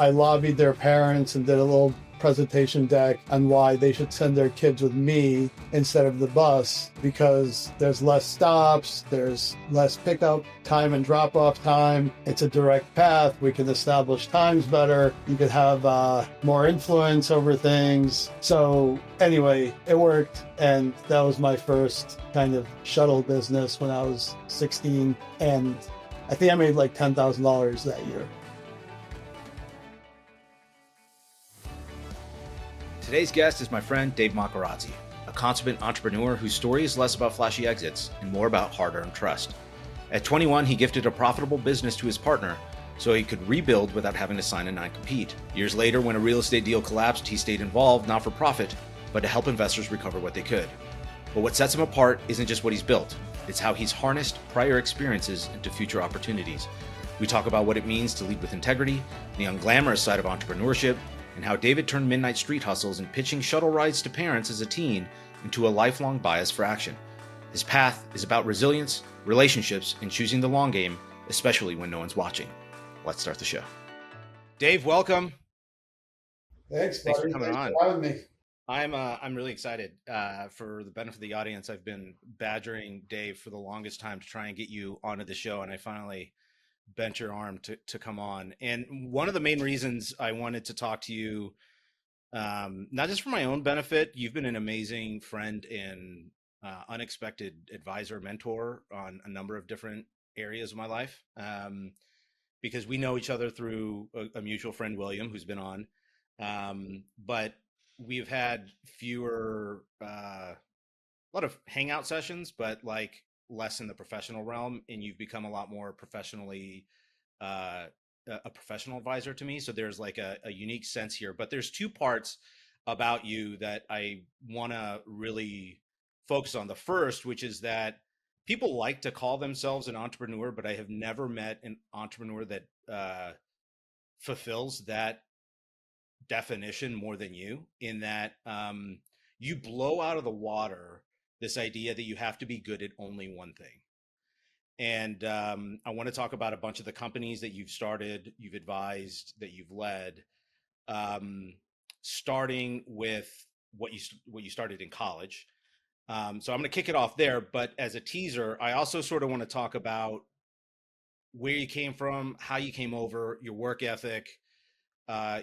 I lobbied their parents and did a little presentation deck on why they should send their kids with me instead of the bus, because there's less stops, there's less pickup time and drop off time. It's a direct path. We can establish times better. You could have more influence over things. So anyway, it worked. And that was my first kind of shuttle business when I was 16. And I think I made like $10,000 that year. Today's guest is my friend Dave Makharadze, a consummate entrepreneur whose story is less about flashy exits and more about hard-earned trust. At 21, he gifted a profitable business to his partner so he could rebuild without having to sign a non-compete. Years later, when a real estate deal collapsed, he stayed involved, not for profit, but to help investors recover what they could. But what sets him apart isn't just what he's built, it's how he's harnessed prior experiences into future opportunities. We talk about what it means to lead with integrity, the unglamorous side of entrepreneurship, and how David turned midnight street hustles and pitching shuttle rides to parents as a teen into a lifelong bias for action. His path is about resilience, relationships, and choosing the long game, especially when no one's watching. Let's start the show. Dave, welcome. Thanks for coming on. For having me. I'm really excited. For the benefit of the audience, I've been badgering Dave for the longest time to try and get you onto the show, and I finally bent your arm to come on. And one of the main reasons I wanted to talk to you, not just for my own benefit, you've been an amazing friend and unexpected advisor, mentor on a number of different areas of my life, because we know each other through a mutual friend, William, who's been on. But we've had a lot of hangout sessions, but like less in the professional realm, and you've become a lot more professionally a professional advisor to me. So there's like a unique sense here, but there's two parts about you that I want to really focus on. The first, which is that people like to call themselves an entrepreneur, but I have never met an entrepreneur that fulfills that definition more than you, in that you blow out of the water this idea that you have to be good at only one thing. And I want to talk about a bunch of the companies that you've started, you've advised, that you've led, starting with what you started in college. So I'm going to kick it off there. But as a teaser, I also sort of want to talk about where you came from, how you came over, your work ethic.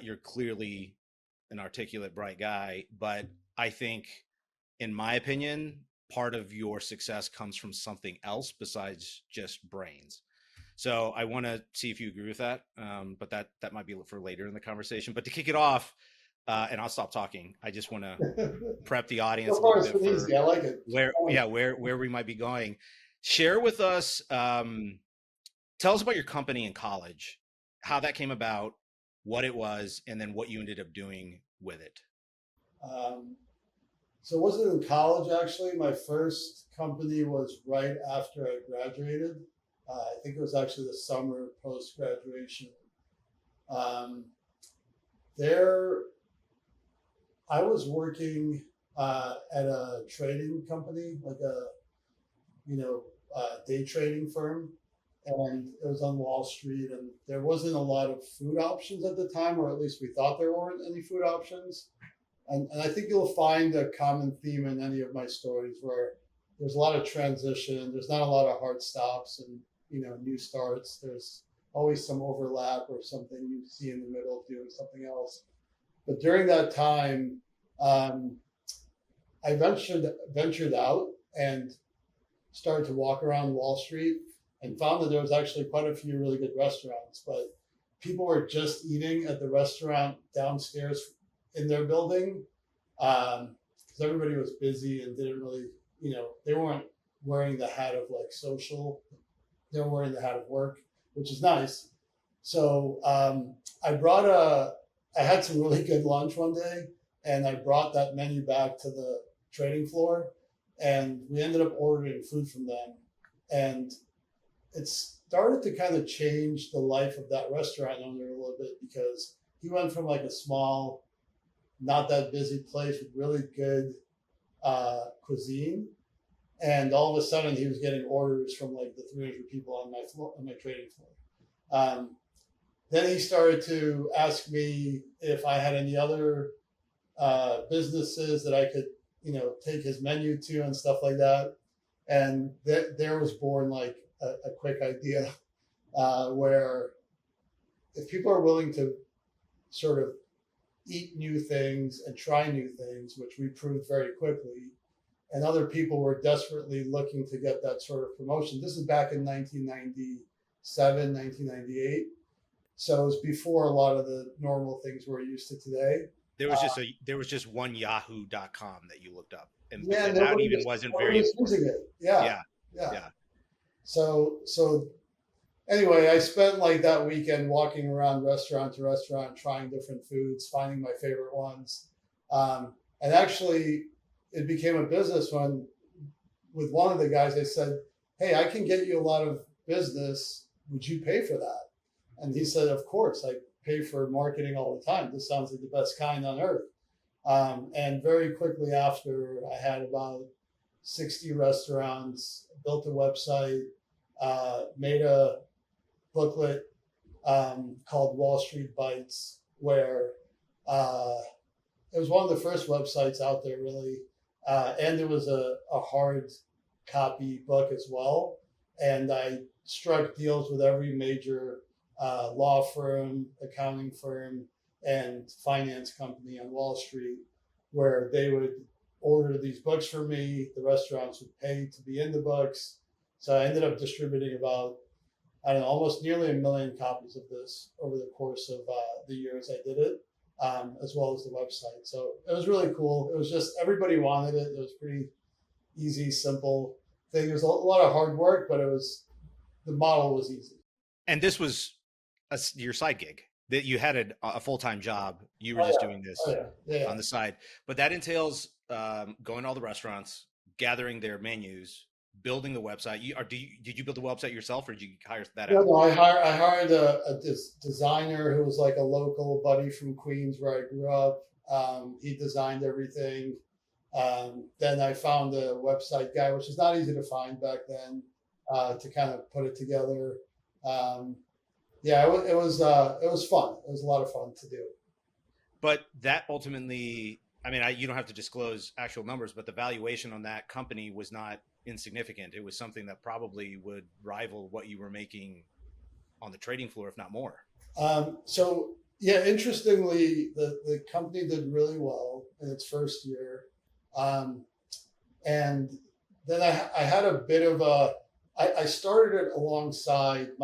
You're clearly an articulate, bright guy, but I think, in my opinion, part of your success comes from something else besides just brains. So I want to see if you agree with that, but that might be for later in the conversation. But to kick it off, and I'll stop talking, I just want to prep the audience a little bit for easy. I like it. where we might be going. Share with us, tell us about your company in college, how that came about, what it was, and then what you ended up doing with it. So it wasn't in college, actually. My first company was right after I graduated. I think it was actually the summer post-graduation. There, I was working at a trading company, like a day trading firm, and it was on Wall Street, and there wasn't a lot of food options at the time, or at least we thought there weren't any food options. And I think you'll find a common theme in any of my stories where there's a lot of transition. There's not a lot of hard stops and new starts. There's always some overlap or something you see in the middle doing something else. But during that time, I ventured out and started to walk around Wall Street and found that there was actually quite a few really good restaurants, but people were just eating at the restaurant downstairs in their building, because everybody was busy and didn't really, they weren't wearing the hat of like social, they were wearing the hat of work, which is nice. So I had some really good lunch one day, and I brought that menu back to the trading floor, and we ended up ordering food from them. And it started to kind of change the life of that restaurant owner a little bit, because he went from like a small, not that busy place with really good cuisine, and all of a sudden he was getting orders from like the 300 people on my floor, on my trading floor. then he started to ask me if I had any other businesses that I could, take his menu to and stuff like that. And there was born like a quick idea where if people are willing to sort of eat new things and try new things, which we proved very quickly, and other people were desperately looking to get that sort of promotion. This is back in 1997, 1998. So it was before a lot of the normal things we're used to today. There was just one yahoo.com that you looked up, and Yeah, that even wasn't very was using it. Yeah. So anyway, I spent like that weekend walking around restaurant to restaurant, trying different foods, finding my favorite ones. And actually, it became a business when, with one of the guys, I said, "Hey, I can get you a lot of business. Would you pay for that?" And he said, "Of course, I pay for marketing all the time. This sounds like the best kind on earth." And very quickly after, I had about 60 restaurants, built a website, made a booklet called Wall Street Bites, where it was one of the first websites out there, really. And it was a hard copy book as well. And I struck deals with every major law firm, accounting firm, and finance company on Wall Street, where they would order these books from me. The restaurants would pay to be in the books. So I ended up distributing about, I don't know, almost nearly 1 million copies of this over the course of the years I did it, as well as the website. So it was really cool. It was just, everybody wanted it. It was pretty easy, simple thing. There's a lot of hard work, but the model was easy. And this was your side gig, that you had a full-time job. You were just doing this on the side, but that entails going to all the restaurants, gathering their menus, building the website. Did you build the website yourself, or did you hire that out? No, I hired a designer who was like a local buddy from Queens, where I grew up. He designed everything. Then I found a website guy, which is not easy to find back then, to kind of put it together. It was fun. It was a lot of fun to do. But that ultimately, I mean, you don't have to disclose actual numbers, but the valuation on that company was not insignificant. It was something that probably would rival what you were making on the trading floor, if not more. Interestingly, the company did really well in its first year. And then I had a bit of I started it alongside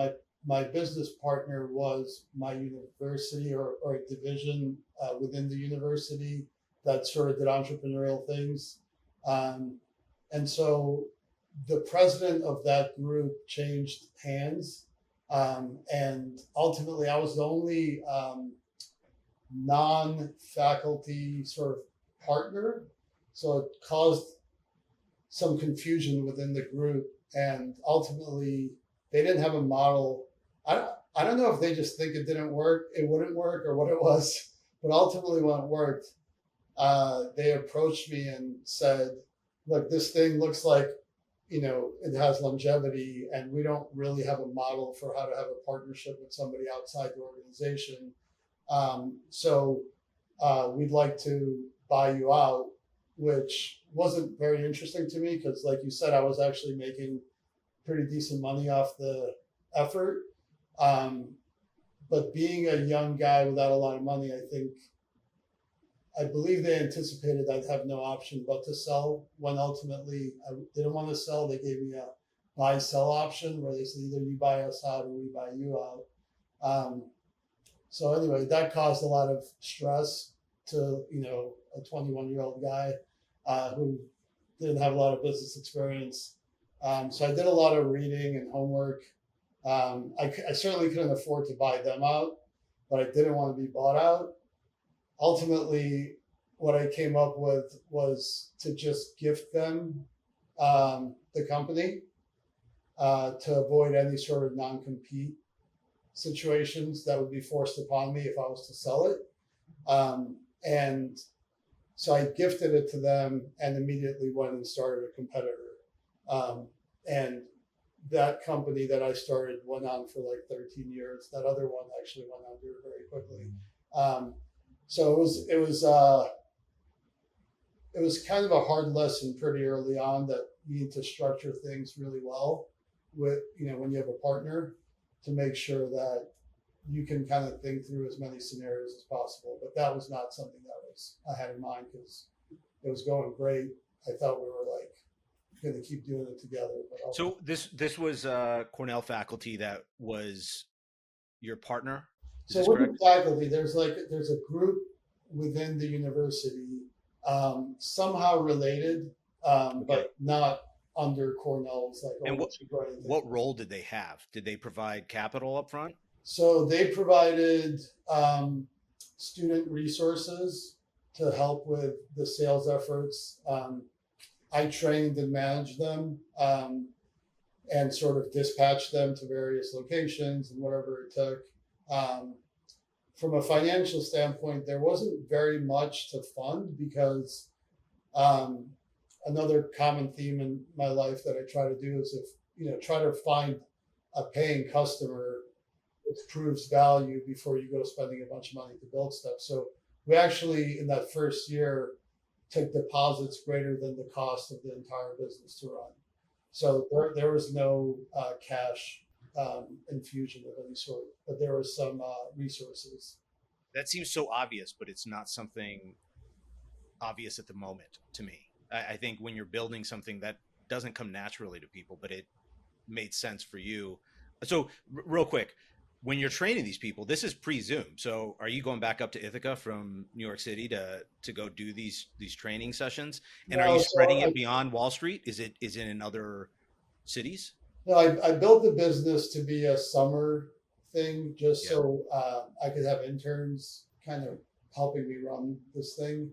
my business partner was my university or a division within the university that sort of did entrepreneurial things. And so the president of that group changed hands. And ultimately, I was the only non-faculty sort of partner. So it caused some confusion within the group. And ultimately, they didn't have a model. I don't know if they just think it didn't work, it wouldn't work, or what it was. But ultimately, when it worked, they approached me and said, "Look, this thing looks like, it has longevity, and we don't really have a model for how to have a partnership with somebody outside the organization. So we'd like to buy you out," which wasn't very interesting to me because, like you said, I was actually making pretty decent money off the effort. But being a young guy without a lot of money, I believe they anticipated I'd have no option but to sell. When ultimately I didn't want to sell, they gave me a buy-sell option where they said either you buy us out or we buy you out. So anyway, that caused a lot of stress to a 21-year-old guy who didn't have a lot of business experience. So I did a lot of reading and homework. I certainly couldn't afford to buy them out, but I didn't want to be bought out. Ultimately, what I came up with was to just gift them the company to avoid any sort of non-compete situations that would be forced upon me if I was to sell it. And so I gifted it to them and immediately went and started a competitor. And that company that I started went on for like 13 years. That other one actually went under very quickly. So it was kind of a hard lesson pretty early on that you need to structure things really well with, when you have a partner, to make sure that you can kind of think through as many scenarios as possible. But that was not something that I had in mind, because it was going great. I thought we were like going to keep doing it together. But so this was Cornell faculty that was your partner. Is so this with correct? the faculty, there's a group within the university, somehow related, Okay. but not under Cornell's And what role did they have? Did they provide capital up front? So they provided student resources to help with the sales efforts. I trained and managed them, and sort of dispatched them to various locations and whatever it took. From a financial standpoint, there wasn't very much to fund, because another common theme in my life that I try to do is, try to find a paying customer which proves value before you go spending a bunch of money to build stuff. So we actually, in that first year, took deposits greater than the cost of the entire business to run. So there was no cash infusion of any sort, but there was some resources. That seems so obvious, but it's not something obvious at the moment to me. I think when you're building something, that doesn't come naturally to people, but it made sense for you. So real quick, when you're training these people, this is pre-Zoom. So are you going back up to Ithaca from New York City to go do these training sessions? And are you spreading it beyond Wall Street? Is it in other cities? No, I built the business to be a summer thing, just so I could have interns kind of helping me run this thing.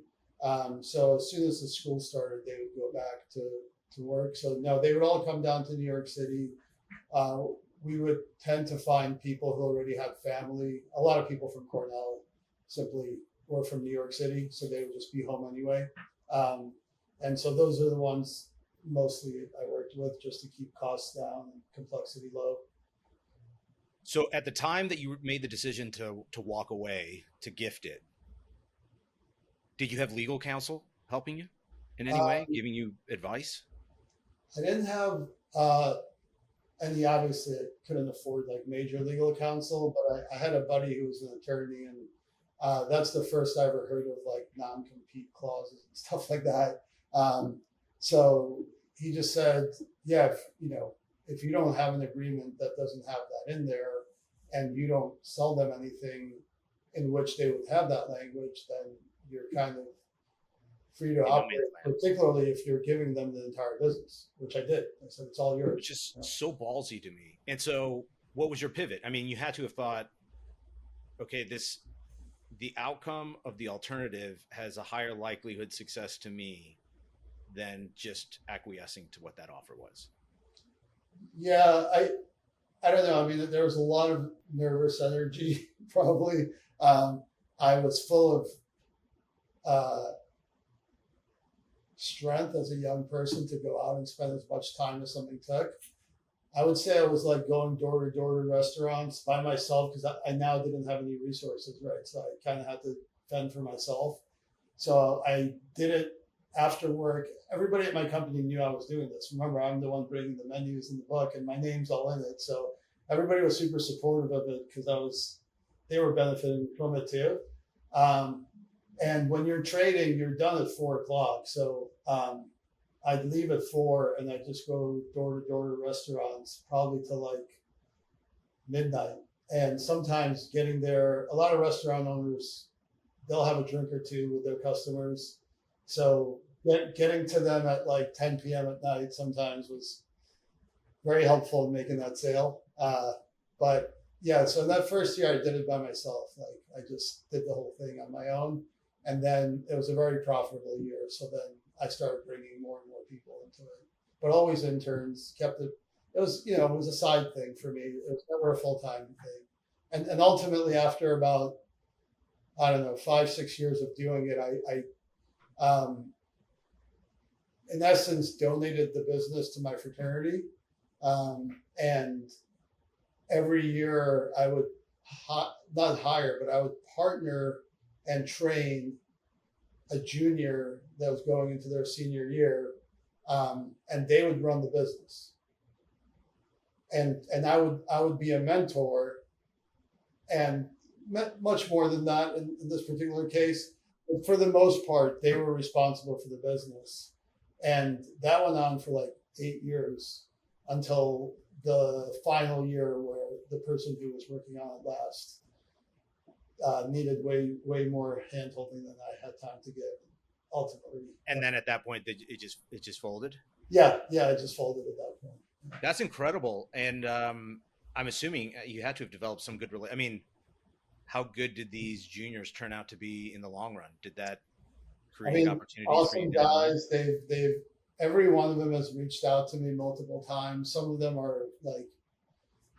So as soon as the school started, they would go back to work. So no, they would all come down to New York City. We would tend to find people who already had family. A lot of people from Cornell simply were from New York City, so they would just be home anyway. And so those are the ones mostly I worked with, just to keep costs down and complexity low. So at the time that you made the decision to walk away, to gift it, did you have legal counsel helping you in any way, giving you advice? I didn't have any, obviously I couldn't afford like major legal counsel, but I had a buddy who was an attorney, and that's the first I ever heard of like non-compete clauses and stuff like that. So he just said, yeah, if you don't have an agreement that doesn't have that in there, and you don't sell them anything in which they would have that language, then you're kind of free to operate, particularly if you're giving them the entire business, which I did. I said, it's all yours. Which is so ballsy to me. And so what was your pivot? I mean, you had to have thought, okay, the outcome of the alternative has a higher likelihood success to me than just acquiescing to what that offer was. Yeah, I don't know. I mean, there was a lot of nervous energy, probably. I was full of strength as a young person to go out and spend as much time as something took. I would say I was like going door to door to restaurants by myself, because I now didn't have any resources, right? So I kind of had to fend for myself. So I did it after work. Everybody at my company knew I was doing this. Remember, I'm the one bringing the menus in the book, and my name's all in it. So everybody was super supportive of it, because they were benefiting from it too. And when you're trading, you're done at 4:00. So I'd leave at 4 and I'd just go door to door to restaurants, probably till like midnight. And sometimes getting there, a lot of restaurant owners, they'll have a drink or two with their customers. So getting to them at like 10 p.m. at night sometimes was very helpful in making that sale. But yeah, so in that first year, I did it by myself. Like I just did the whole thing on my own. And then it was a very profitable year. So then I started bringing more and more people into it, but always interns. Kept it. It was, it was a side thing for me. It was never a full-time thing. And ultimately, after about, I don't know, 5-6 years of doing it, I in essence donated the business to my fraternity. And every year I would not hire, but I would partner and train a junior that was going into their senior year, and they would run the business. And I would be a mentor, and much more than that in this particular case. But for the most part, they were responsible for the business, and that went on for like 8 years until the final year where the person who was working on it last needed way more hand holding than I had time to give. Ultimately, And then at that point, it just folded. yeah, it just folded at that point. That's incredible. And I'm assuming you had to have developed some good I mean, how good did these juniors turn out to be in the long run? Did that create opportunities for you? Awesome guys. They've every one of them has reached out to me multiple times. Some of them are like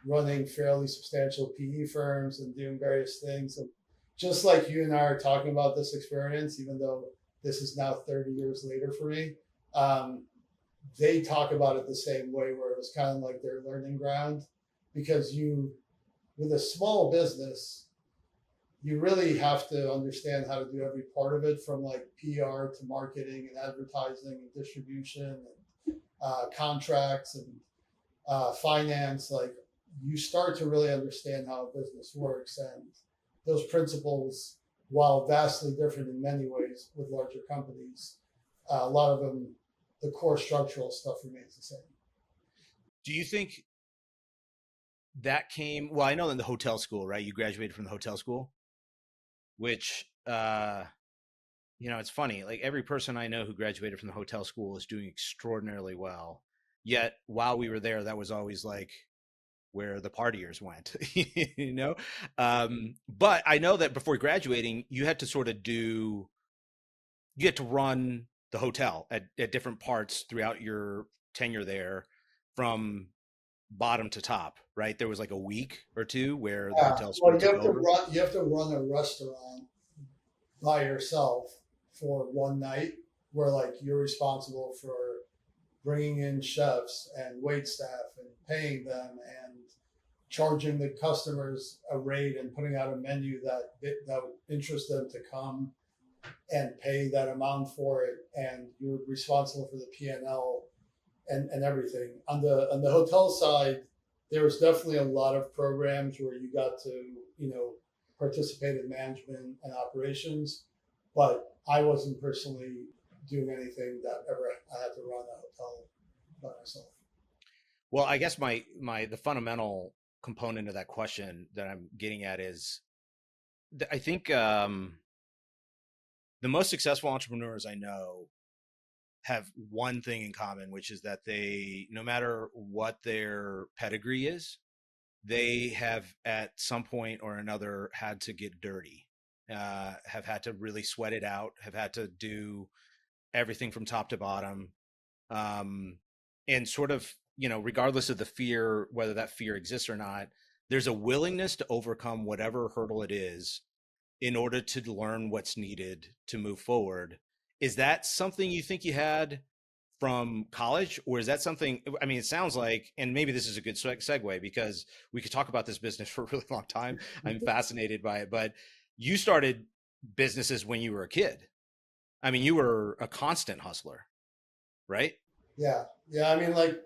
running fairly substantial PE firms and doing various things. And just like you and I are talking about this experience, even though this is now 30 years later for me, they talk about it the same way, where it was kind of like their learning ground. Because with a small business, you really have to understand how to do every part of it, from like PR to marketing and advertising and distribution and contracts and finance. Like, you start to really understand how a business works, and those principles, while vastly different in many ways with larger companies, a lot of them, the core structural stuff remains the same. Do you think that came, well, I know in the hotel school, right? You graduated from the hotel school, which, it's funny. Like, every person I know who graduated from the hotel school is doing extraordinarily well. Yet while we were there, that was always like where the partiers went, but I know that before graduating, you had to run the hotel at different parts throughout your tenure there, from bottom to top, right? There was like a week or two where the hotel school took over. You have to run a restaurant by yourself for one night, where like you're responsible for bringing in chefs and wait staff and paying them and charging the customers a rate and putting out a menu that would interest them to come and pay that amount for it. And you're responsible for the P&L and everything. On the hotel side, there was definitely a lot of programs where you got to, participate in management and operations, but I wasn't personally doing anything that ever I had to run a hotel by myself. Well, I guess the fundamental component of that question that I'm getting at is, I think the most successful entrepreneurs I know have one thing in common, which is that they, no matter what their pedigree is, they have at some point or another had to get dirty, have had to really sweat it out, have had to do everything from top to bottom, and sort of, regardless of the fear, whether that fear exists or not, there's a willingness to overcome whatever hurdle it is in order to learn what's needed to move forward. Is that something you think you had from college, or is that something, I mean, it sounds like, and maybe this is a good segue, because we could talk about this business for a really long time. I'm fascinated by it, but you started businesses when you were a kid. I mean, you were a constant hustler, right? Yeah. I mean, like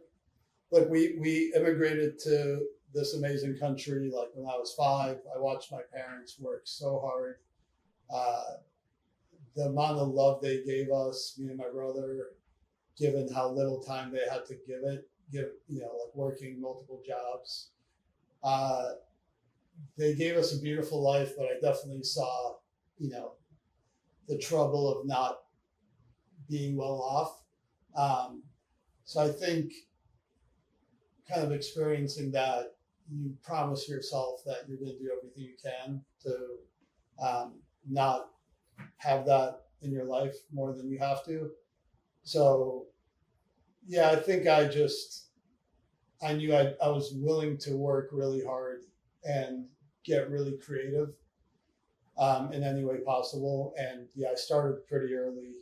we immigrated to this amazing country. Like, when I was 5, I watched my parents work so hard. The amount of love they gave us, me and my brother, given how little time they had to give, like working multiple jobs. They gave us a beautiful life, but I definitely saw, the trouble of not being well off. So I think kind of experiencing that, you promise yourself that you're going to do everything you can to not have that in your life more than you have to. So, yeah, I think I knew I was willing to work really hard and get really creative in any way possible. And I started pretty early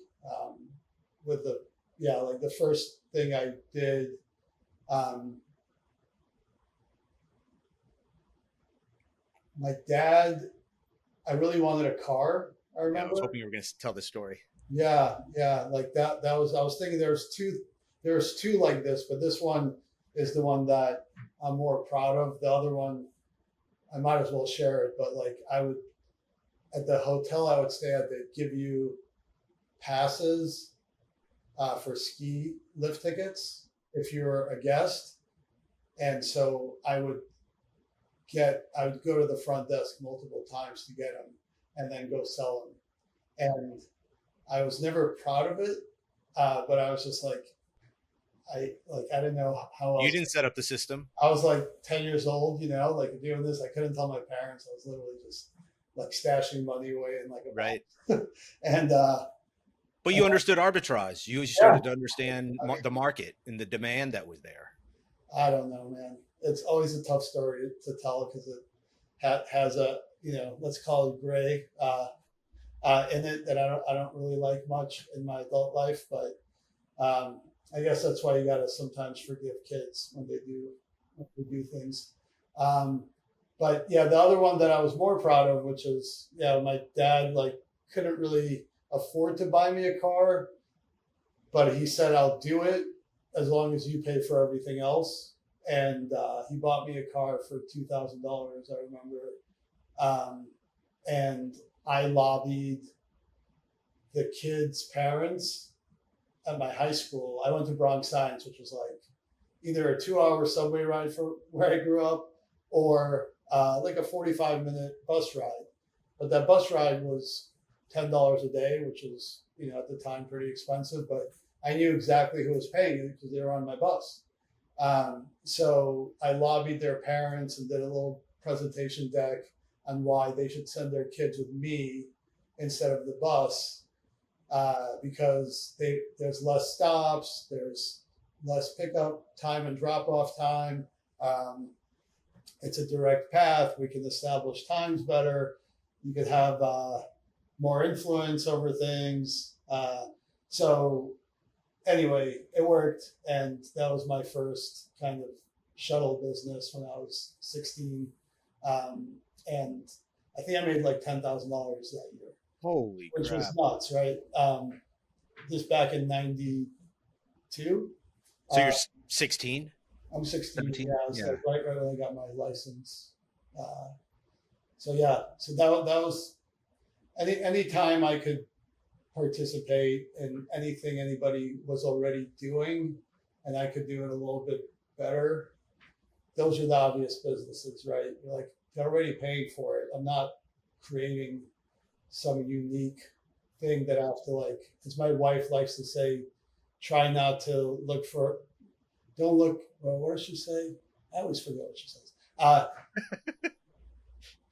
with the first thing I did My dad, I really wanted a car. I Yeah, I was remember. hoping you were going to tell this story. Yeah, yeah, like that. That was. I was thinking There's two like this, but this one is the one that I'm more proud of. The other one, I might as well share it. But like, I would at the hotel I would stay at, they'd give you passes for ski lift tickets if you're a guest, and so I would go to the front desk multiple times to get them, and then go sell them. And I was never proud of it, but I was just like, I didn't know how You else. didn't set up the system. I was like 10 years old, like doing this. I couldn't tell my parents. I was literally just like stashing money away in like a Right. box. and But you understood arbitrage. You yeah, started to understand the market and the demand that was there. I don't know, man. It's always a tough story to tell because it has a let's call it gray in it that I don't really like much in my adult life, but I guess that's why you got to sometimes forgive kids when they do things. Um, but yeah, the other one that I was more proud of, which is my dad like couldn't really afford to buy me a car, but he said I'll do it as long as you pay for everything else. And he bought me a car for $2,000. I remember, and I lobbied the kids' parents at my high school. I went to Bronx Science, which was like either a 2 hour subway ride for where I grew up or like a 45-minute bus ride. But that bus ride was $10 a day, which was, at the time pretty expensive. But I knew exactly who was paying it because they were on my bus. So I lobbied their parents and did a little presentation deck on why they should send their kids with me instead of the bus because there's less stops, there's less pickup time and drop off time. It's a direct path. We can establish times better. You could have more influence over things. So anyway, it worked, and that was my first kind of shuttle business when I was 16, and I think I made like $10,000 that year, Holy which was crap. nuts, right? This back in '92. So you're Uh, 16, I'm 16. 17? Yeah, I was Yeah. like right when I got my license. Uh, so yeah, so that was any time I could participate in anything anybody was already doing, and I could do it a little bit better. Those are the obvious businesses, right? You're like they're already paying for it. I'm not creating some unique thing that I have to like. As my wife likes to say, try not to look for. Don't look. Well, what does she say? I always forget what she says.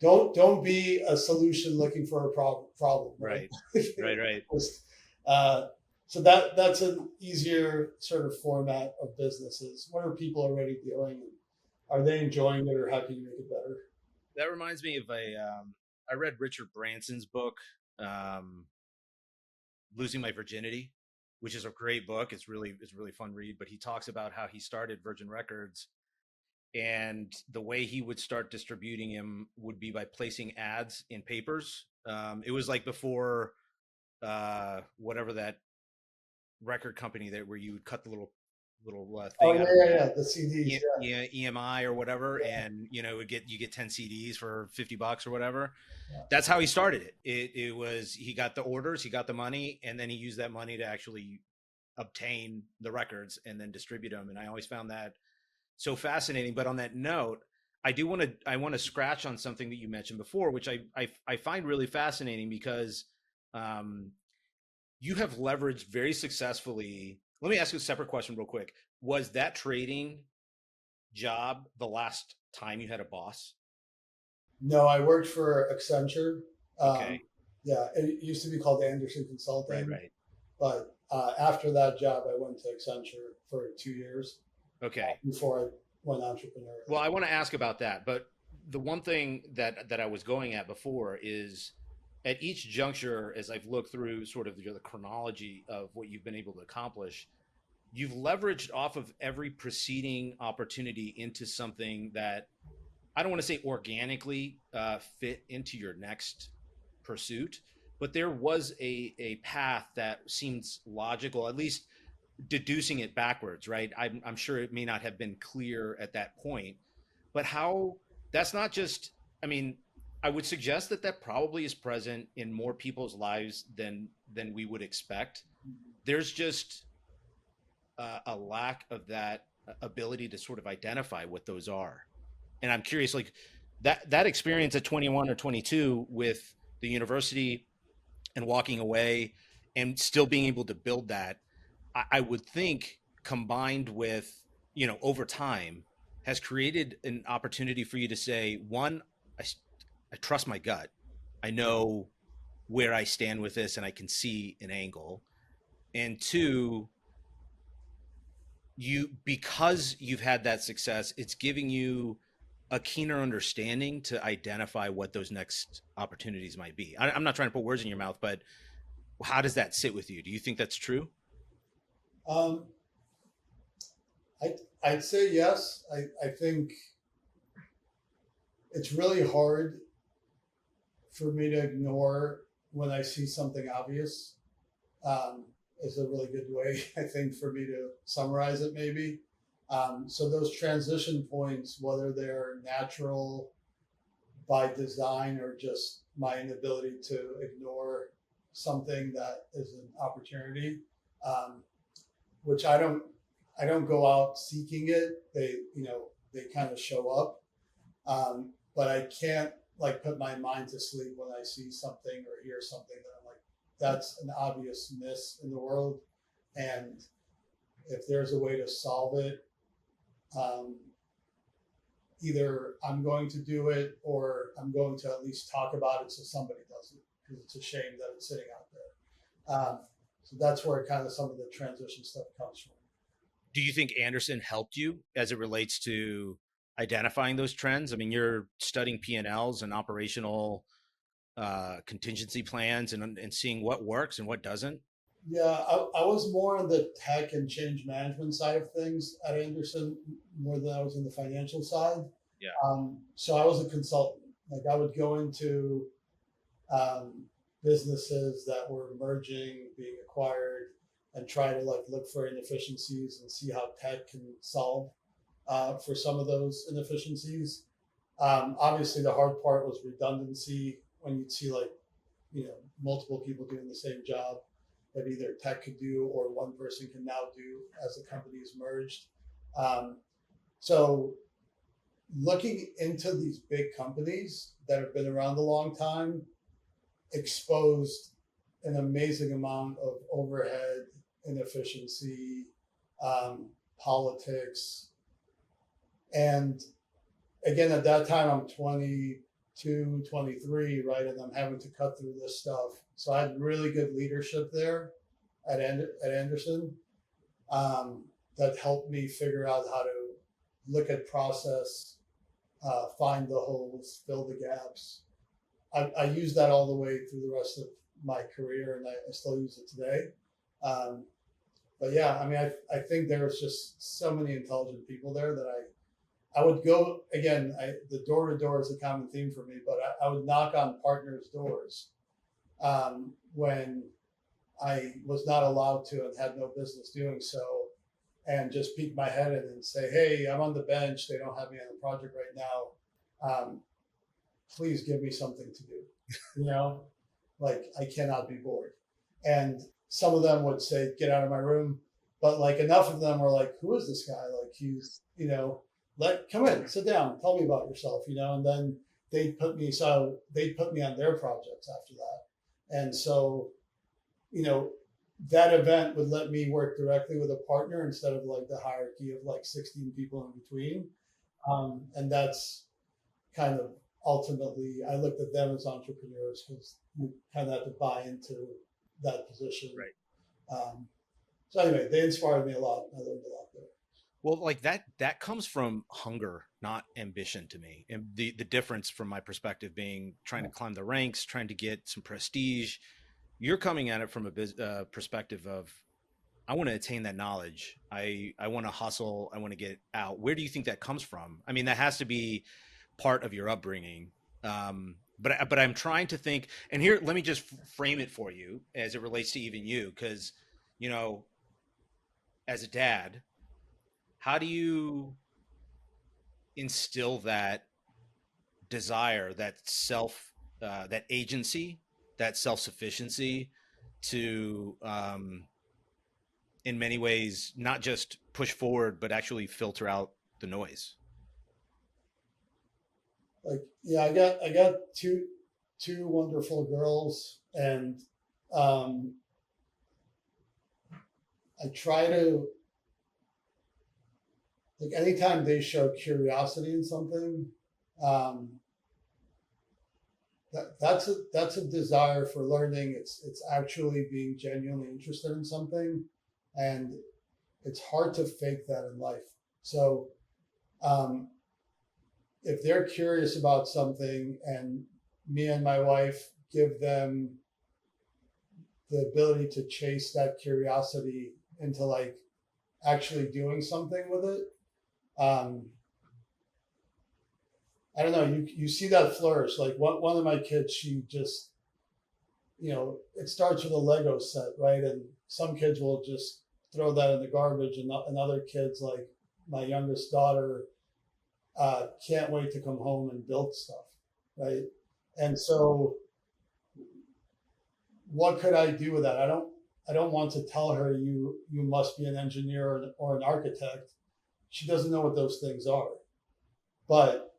Don't be a solution looking for a problem, right? Right. Right. Right. uh, so that's an easier sort of format of businesses. What are people already doing? Are they enjoying it, or how can you make it better? That reminds me of I read Richard Branson's book, um, Losing My Virginity, which is a great book. It's really fun read, but he talks about how he started Virgin Records and the way he would start distributing him would be by placing ads in papers. It was like before whatever that record company that where you would cut the little Oh thing yeah, out of yeah, yeah. The CDs, EMI or whatever, yeah, and you get 10 CDs for $50 or whatever. yeah. That's how he started it. It was he got the orders, he got the money, and then he used that money to actually obtain the records and then distribute them. And I always found that so fascinating. But on that note, I want to scratch on something that you mentioned before, which I find really fascinating because um, you have leveraged very successfully. Let me ask you a separate question real quick. Was that trading job the last time you had a boss? No, I worked for Accenture. Okay. Yeah, it used to be called Anderson Right, Consulting, right. but after that job, I went to Accenture for 2 years Okay. before I went entrepreneurial. Well, I want to ask about that, but the one thing that I was going at before is at each juncture, as I've looked through sort of the chronology of what you've been able to accomplish, you've leveraged off of every preceding opportunity into something that I don't want to say organically fit into your next pursuit, but there was a path that seems logical, at least deducing it backwards, right? I'm sure it may not have been clear at that point, but how that's not just, I mean, I would suggest that that probably is present in more people's lives than we would expect. There's just a lack of that ability to sort of identify what those are. And I'm curious, like that experience at 21 or 22 with the university and walking away and still being able to build that, I would think combined with, over time has created an opportunity for you to say, one, I, I trust my gut. I know where I stand with this and I can see an angle. And two, because you've had that success, it's giving you a keener understanding to identify what those next opportunities might be. I'm not trying to put words in your mouth, but how does that sit with you? Do you think that's true? Um, I'd say yes. I think it's really hard for me to ignore when I see something obvious. Is a really good way, I think, for me to summarize it, maybe. So those transition points, whether they're natural by design or just my inability to ignore something that is an opportunity, um, which I don't go out seeking it. They kind of show up, but I can't like put my mind to sleep when I see something or hear something that I'm like, that's an obvious miss in the world, and if there's a way to solve it, um, either I'm going to do it or I'm going to at least talk about it so somebody does it, because it's a shame that it's sitting out there. So that's where kind of some of the transition stuff comes from. Do you think Anderson helped you as it relates to identifying those trends? I mean, you're studying P&Ls and operational contingency plans and seeing what works and what doesn't. Yeah, I was more on the tech and change management side of things at Anderson more than I was in the financial side. Yeah. So I was a consultant. Like I would go into um, businesses that were merging, being acquired, and try to like look for inefficiencies and see how tech can solve for some of those inefficiencies. Obviously, the hard part was redundancy when you'd see like multiple people doing the same job that either tech could do or one person can now do as the companies merged. Um, so looking into these big companies that have been around a long time exposed an amazing amount of overhead, inefficiency, politics. And again, at that time, I'm 22, 23, right? And I'm having to cut through this stuff. So I had really good leadership there at Anderson that helped me figure out how to look at process, find the holes, fill the gaps. I use that all the way through the rest of my career, and I still use it today. Um, but yeah, I mean, I think there's just so many intelligent people there that I would go again. The door to door is a common theme for me, but I would knock on partners' doors when I was not allowed to and had no business doing so, and just peek my head in and say, "Hey, I'm on the bench. They don't have me on the project right now. Please give me something to do." Like I cannot be bored. And some of them would say, "Get out of my room," but like enough of them were like, "Who is this guy? Like he's come in, sit down, tell me about yourself," and then they'd put me on their projects after that. And so, that event would let me work directly with a partner instead of like the hierarchy of like 16 people in between. And that's kind of ultimately, I looked at them as entrepreneurs because you kind of have to buy into that position. Right. So anyway, they inspired me a lot. I learned a lot there. Well, like that comes from hunger, not ambition to me. And the difference from my perspective being trying to climb the ranks, trying to get some prestige. You're coming at it from a perspective of, I want to attain that knowledge. I want to hustle. I want to get out. Where do you think that comes from? I mean, that has to be part of your upbringing. But I'm trying to think, and here, let me just frame it for you as it relates to even you, because, you know, as a dad, how do you instill that desire, that agency, that self-sufficiency to, in many ways, not just push forward, but actually filter out the noise? Like, yeah, I got two wonderful girls, and um, I try to, like, anytime they show curiosity in something, um, that's a desire for learning. It's actually being genuinely interested in something, and it's hard to fake that in life. So um, if they're curious about something, and me and my wife give them the ability to chase that curiosity into like actually doing something with it, um, I don't know. You see that flourish. Like one of my kids, she just, it starts with a Lego set, right? And some kids will just throw that in the garbage, and other kids, like my youngest daughter, can't wait to come home and build stuff, right? And so, what could I do with that? I don't want to tell her you must be an engineer or an architect. She doesn't know what those things are. But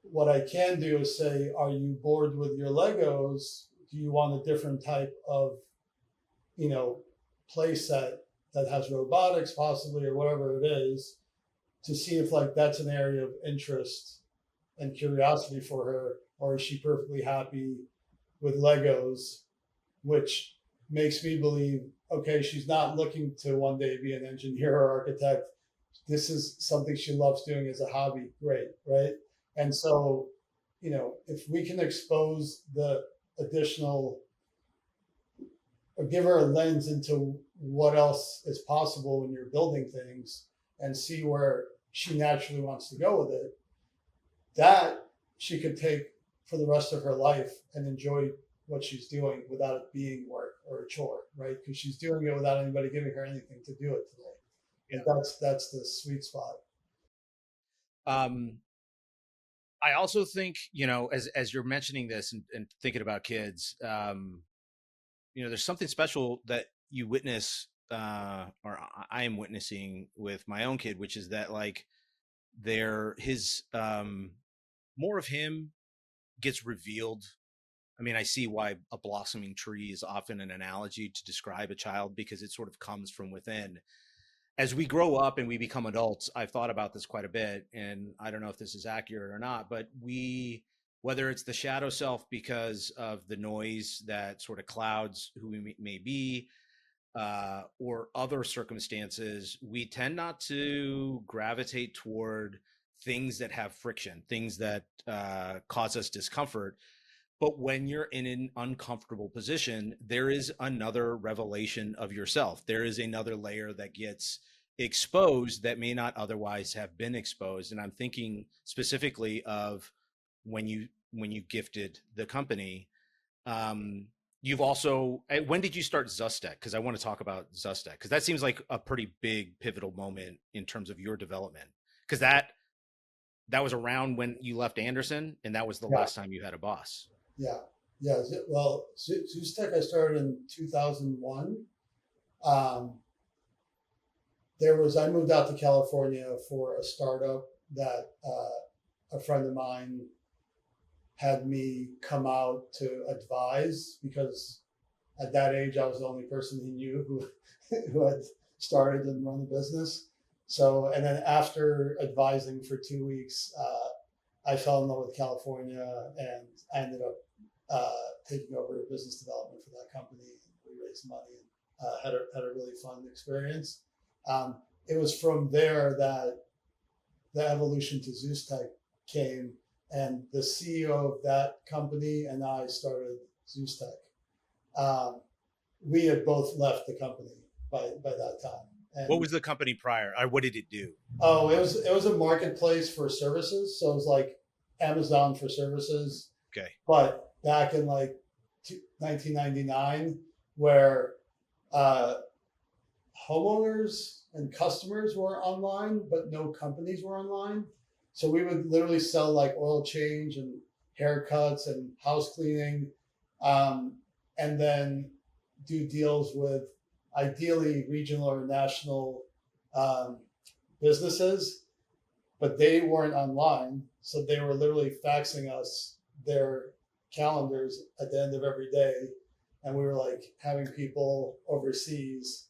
what I can do is say, are you bored with your Legos? Do you want a different type of, play set that has robotics possibly, or whatever it is, to see if like that's an area of interest and curiosity for her, or is she perfectly happy with Legos, which makes me believe, okay, she's not looking to one day be an engineer or architect. This is something she loves doing as a hobby. Great, right? And so, if we can expose the additional, or give her a lens into what else is possible when you're building things, and see where she naturally wants to go with it, that she could take for the rest of her life and enjoy what she's doing without it being work or a chore, right? Because she's doing it without anybody giving her anything to do it today. Yeah. And that's the sweet spot. I also think, as you're mentioning this and thinking about kids, there's something special that you witness, or I am witnessing with my own kid, which is that like his more of him gets revealed. I mean, I see why a blossoming tree is often an analogy to describe a child, because it sort of comes from within. As we grow up and we become adults, I've thought about this quite a bit, and I don't know if this is accurate or not, but whether it's the shadow self because of the noise that sort of clouds who we may be, or other circumstances, we tend not to gravitate toward things that have friction, things that cause us discomfort. But when you're in an uncomfortable position, there is another revelation of yourself. There is another layer that gets exposed that may not otherwise have been exposed. And I'm thinking specifically of when you gifted the company. You've also, when did you start Zustek? Because I want to talk about Zustek, because that seems like a pretty big pivotal moment in terms of your development. Because that was around when you left Anderson, and that was the last time you had a boss. Yeah. Well, Zustek I started in 2001. I moved out to California for a startup that a friend of mine had me come out to advise, because at that age I was the only person he knew who had started and run the business. So, and then after advising for 2 weeks, I fell in love with California, and I ended up taking over business development for that company. We raised money and had a really fun experience. It was from there that the evolution to Zustek came, and the CEO of that company and I started Zustek. We had both left the company by that time. And what was the company prior? Or what did it do? Oh, it was a marketplace for services. So it was like Amazon for services, Okay. but back in like 1999, where homeowners and customers were online, but no companies were online. So we would literally sell like oil change and haircuts and house cleaning, and then do deals with ideally regional or national businesses, but they weren't online. So they were literally faxing us their calendars at the end of every day. And we were like having people overseas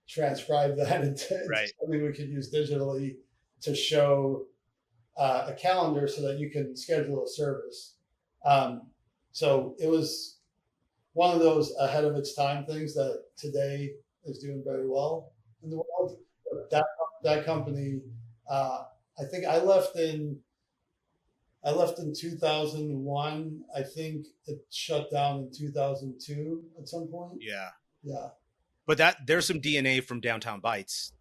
transcribe that into something we could use digitally to show a calendar so that you can schedule a service. So it was one of those ahead of its time things that today is doing very well in the world. But that company, I think I left in 2001. I think it shut down in 2002 at some point. Yeah. Yeah. But there's some DNA from Downtown Bites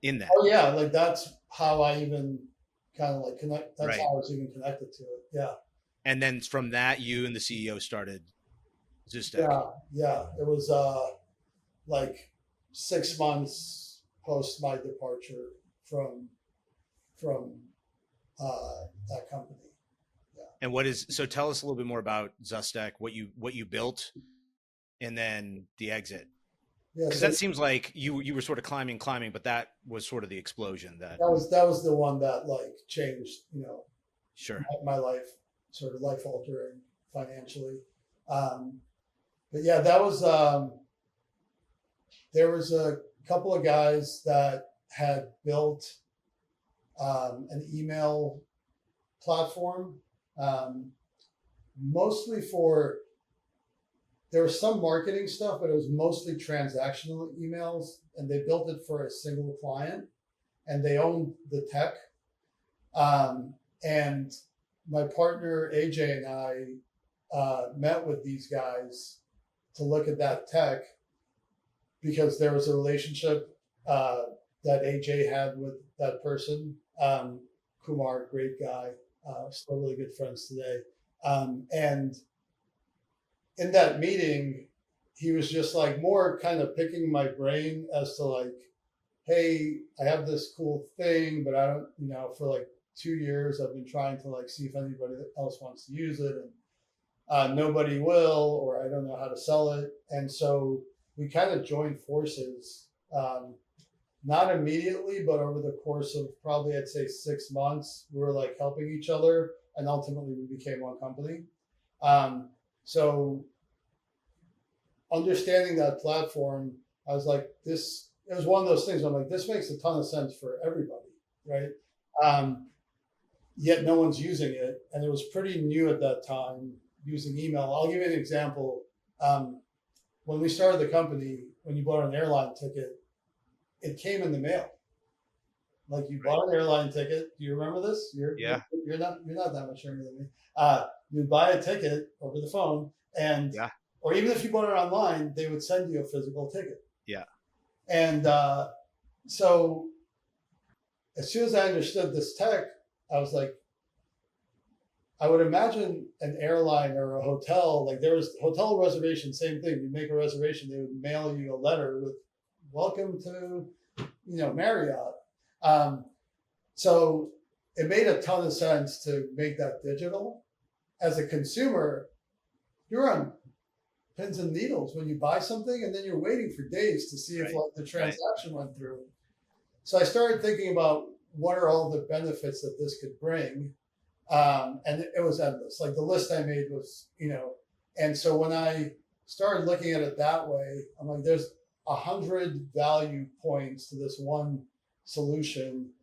in that. Oh yeah, like that's how I even kind of like connect. That's Right. how I was even connected to it. Yeah. And then from that, you and the CEO started Zustek. Yeah. It was like 6 months post my departure from that company. Yeah. And so tell us a little bit more about Zustek, what you built, and then the exit. Because that seems like you were sort of climbing, but that was sort of the explosion that was the one that like changed, sure, my life, sort of life altering financially. But yeah, that was there was a couple of guys that had built an email platform, mostly for. There was some marketing stuff, but it was mostly transactional emails, and they built it for a single client, and they owned the tech. And my partner AJ and I met with these guys to look at that tech because there was a relationship that AJ had with that person, Kumar, great guy, still really good friends today, and in that meeting, he was just like more kind of picking my brain as to like, hey, I have this cool thing, but I don't, for like 2 years, I've been trying to like see if anybody else wants to use it, and nobody will, or I don't know how to sell it. And so we kind of joined forces, not immediately, but over the course of probably, I'd say 6 months, we were like helping each other, and ultimately we became one company. So understanding that platform, I was like, it was one of those things. I'm like, this makes a ton of sense for everybody, right? Yet no one's using it. And it was pretty new at that time using email. I'll give you an example. When we started the company, when you bought an airline ticket, it came in the mail. Like you bought an airline ticket. Do you remember this? You're not that much younger than me. You'd buy a ticket over the phone, and or even if you bought it online, they would send you a physical ticket. Yeah. And so as soon as I understood this tech, I was like, I would imagine an airline or a hotel, like there was hotel reservation, same thing. You make a reservation, they would mail you a letter with welcome to, Marriott. So it made a ton of sense to make that digital. As a consumer, you're on pins and needles when you buy something, and then you're waiting for days to see if like the transaction went through. So I started thinking about what are all the benefits that this could bring. And it was endless. Like the list I made was, and so when I started looking at it that way, I'm like, there's 100 value points to this one solution.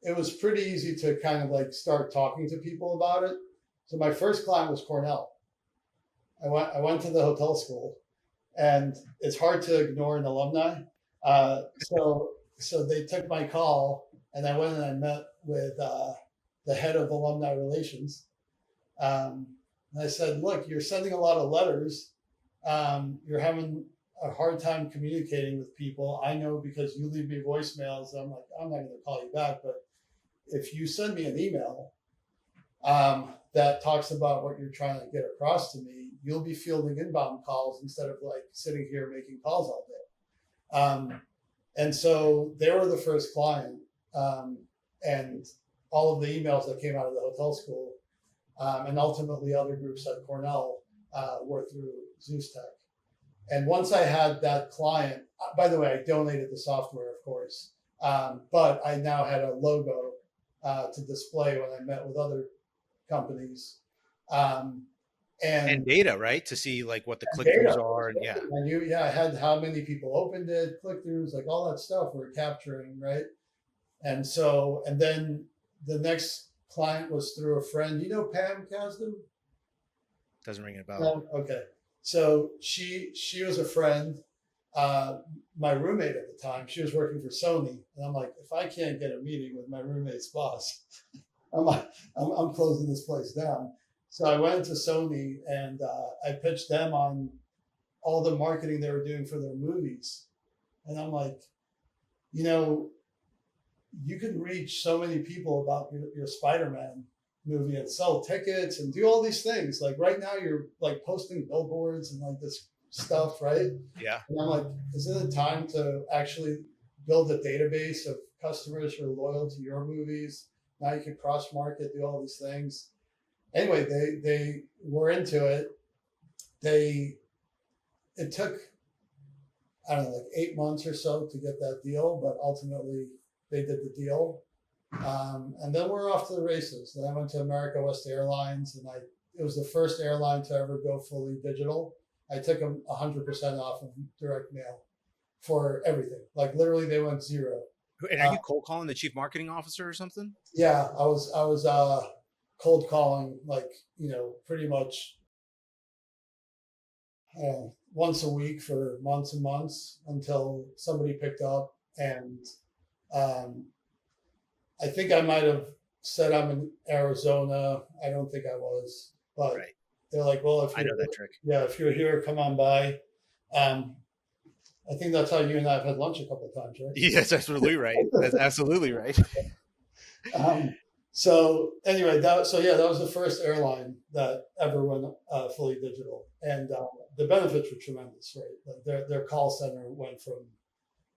It was pretty easy to kind of like start talking to people about it. So my first client was Cornell. I went to the hotel school, and it's hard to ignore an alumni. So they took my call, and I went and I met with the head of alumni relations. And I said, look, you're sending a lot of letters. You're having a hard time communicating with people. I know because you leave me voicemails. I'm like, I'm not going to call you back, but if you send me an email that talks about what you're trying to get across to me, you'll be fielding inbound calls instead of like sitting here making calls all day. And so they were the first client, and all of the emails that came out of the hotel school, and ultimately other groups at Cornell were through Zustek. And once I had that client, by the way, I donated the software, of course, but I now had a logo to display when I met with other companies. And data, right? To see like what the click-throughs are. And yeah. And I had how many people opened it, click-throughs, like all that stuff we're capturing, right? And so, and then the next client was through a friend. You know Pam Kasdan? Doesn't ring a bell. No? Okay. So she was a friend, my roommate at the time. She was working for Sony, and I'm like, if I can't get a meeting with my roommate's boss, I'm closing this place down. So I went to Sony and I pitched them on all the marketing they were doing for their movies, and I'm like, you can reach so many people about your Spider-Man movie and sell tickets and do all these things. Like right now you're like posting billboards and like this stuff, right? Yeah. And I'm like, isn't it time to actually build a database of customers who are loyal to your movies? Now you can cross market, do all these things. Anyway, they were into it. It took, I don't know, like 8 months or so to get that deal, but ultimately they did the deal. And then we're off to the races. Then I went to America West Airlines, and it was the first airline to ever go fully digital. I took them 100% off of direct mail for everything. Like literally, they went zero. And are you cold calling the chief marketing officer or something? Yeah, I was cold calling, like pretty much once a week for months and months until somebody picked up. And I think I might have said I'm in Arizona. I don't think I was, but right. They're like, well, I know that trick. Yeah, if you're here, come on by. I think that's how you and I have had lunch a couple of times, right? Yes, absolutely right. That's absolutely right. So anyway, that was the first airline that ever went fully digital, and the benefits were tremendous, right? Like their call center went from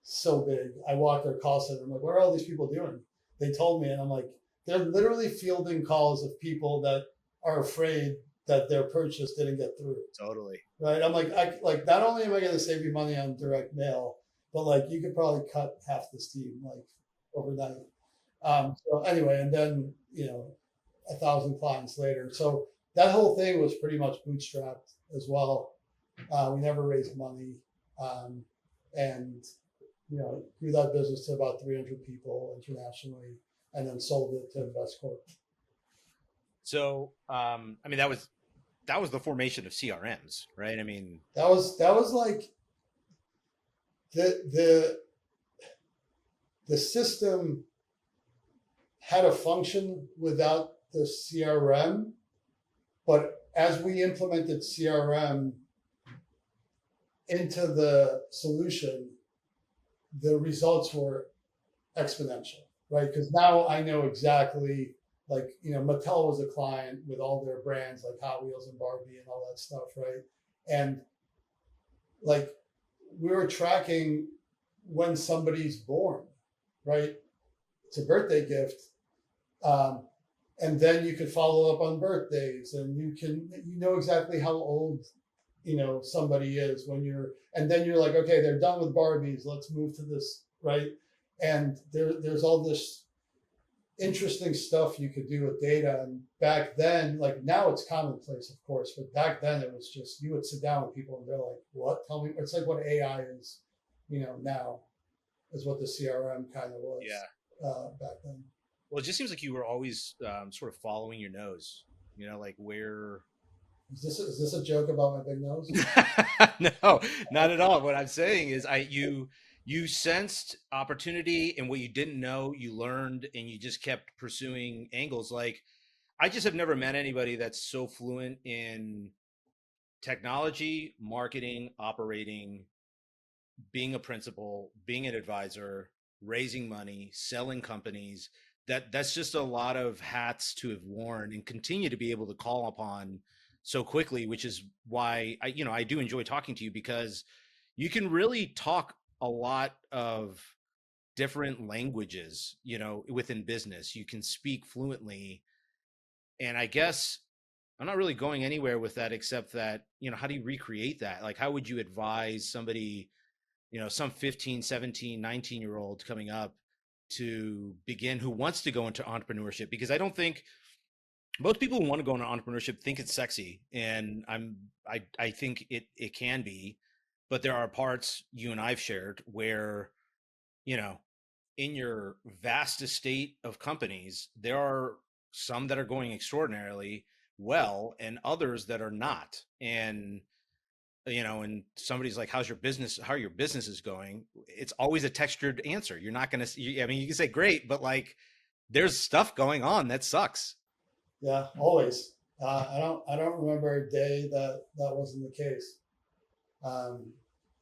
so big. I walked their call center. I'm like, what are all these people doing? They told me, and I'm like, they're literally fielding calls of people that are afraid that their purchase didn't get through. Totally. Right. I'm like, not only am I going to save you money on direct mail, but like you could probably cut half this team like overnight. So anyway, and then 1,000 clients later. So that whole thing was pretty much bootstrapped as well. We never raised money, and grew that business to about 300 people internationally, and then sold it to InvestCorp. So I mean, that was the formation of CRMs, right? I mean, that was like the system had a function without the CRM, but as we implemented CRM into the solution, the results were exponential, right? Because now I know exactly, like, Mattel was a client with all their brands like Hot Wheels and Barbie and all that stuff, right? And like we were tracking when somebody's born, right? It's a birthday gift. And then you could follow up on birthdays, and you know exactly how old somebody is and then you're like, okay, they're done with Barbies, let's move to this, right? And there's all this interesting stuff you could do with data. And back then, like now it's commonplace, of course, but back then it was just, you would sit down with people and they're like, what? Tell me. It's like what AI is, now is what the CRM kind of was. Back then. Well, it just seems like you were always sort of following your nose, like where. Is this a joke about my big nose? No, not at all. What I'm saying is you sensed opportunity, and what you didn't know, you learned, and you just kept pursuing angles. Like, I just have never met anybody that's so fluent in technology, marketing, operating, being a principal, being an advisor, raising money, selling companies, that's just a lot of hats to have worn and continue to be able to call upon so quickly, which is why I do enjoy talking to you, because you can really talk a lot of different languages, within business. You can speak fluently. And I guess I'm not really going anywhere with that, except that, how do you recreate that? Like, how would you advise somebody, some 15, 17, 19-year-old coming up to begin, who wants to go into entrepreneurship? Because I don't think most people who want to go into entrepreneurship think it's sexy. And I think it can be, but there are parts you and I've shared where, you know, in your vast estate of companies, there are some that are going extraordinarily well and others that are not. And and somebody's like, how's your business, how your business is going? It's always a textured answer. You're not going to, I mean, you can say great, but like there's stuff going on that sucks. Yeah, always. I don't remember a day that wasn't the case.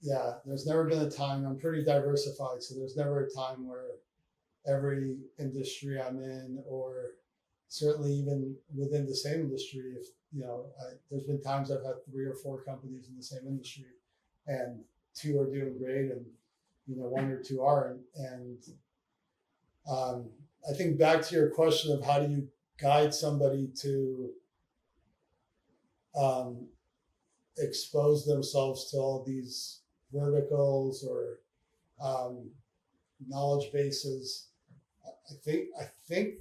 Yeah, there's never been a time. I'm pretty diversified, so there's never a time where every industry I'm in, or certainly even within the same industry, if there's been times I've had 3 or 4 companies in the same industry, and 2 are doing great, and 1 or 2 aren't. And I think back to your question of how do you guide somebody to expose themselves to all these verticals or knowledge bases. I think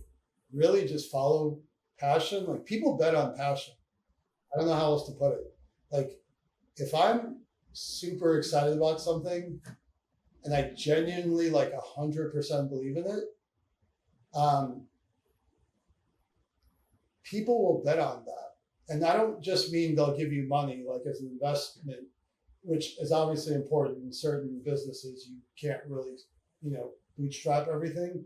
really just follow passion. Like, people bet on passion. I don't know how else to put it. Like, if I'm super excited about something and I genuinely 100% believe in it, people will bet on that. And I don't just mean they'll give you money like as an investment, which is obviously important. In certain businesses, you can't really, bootstrap everything.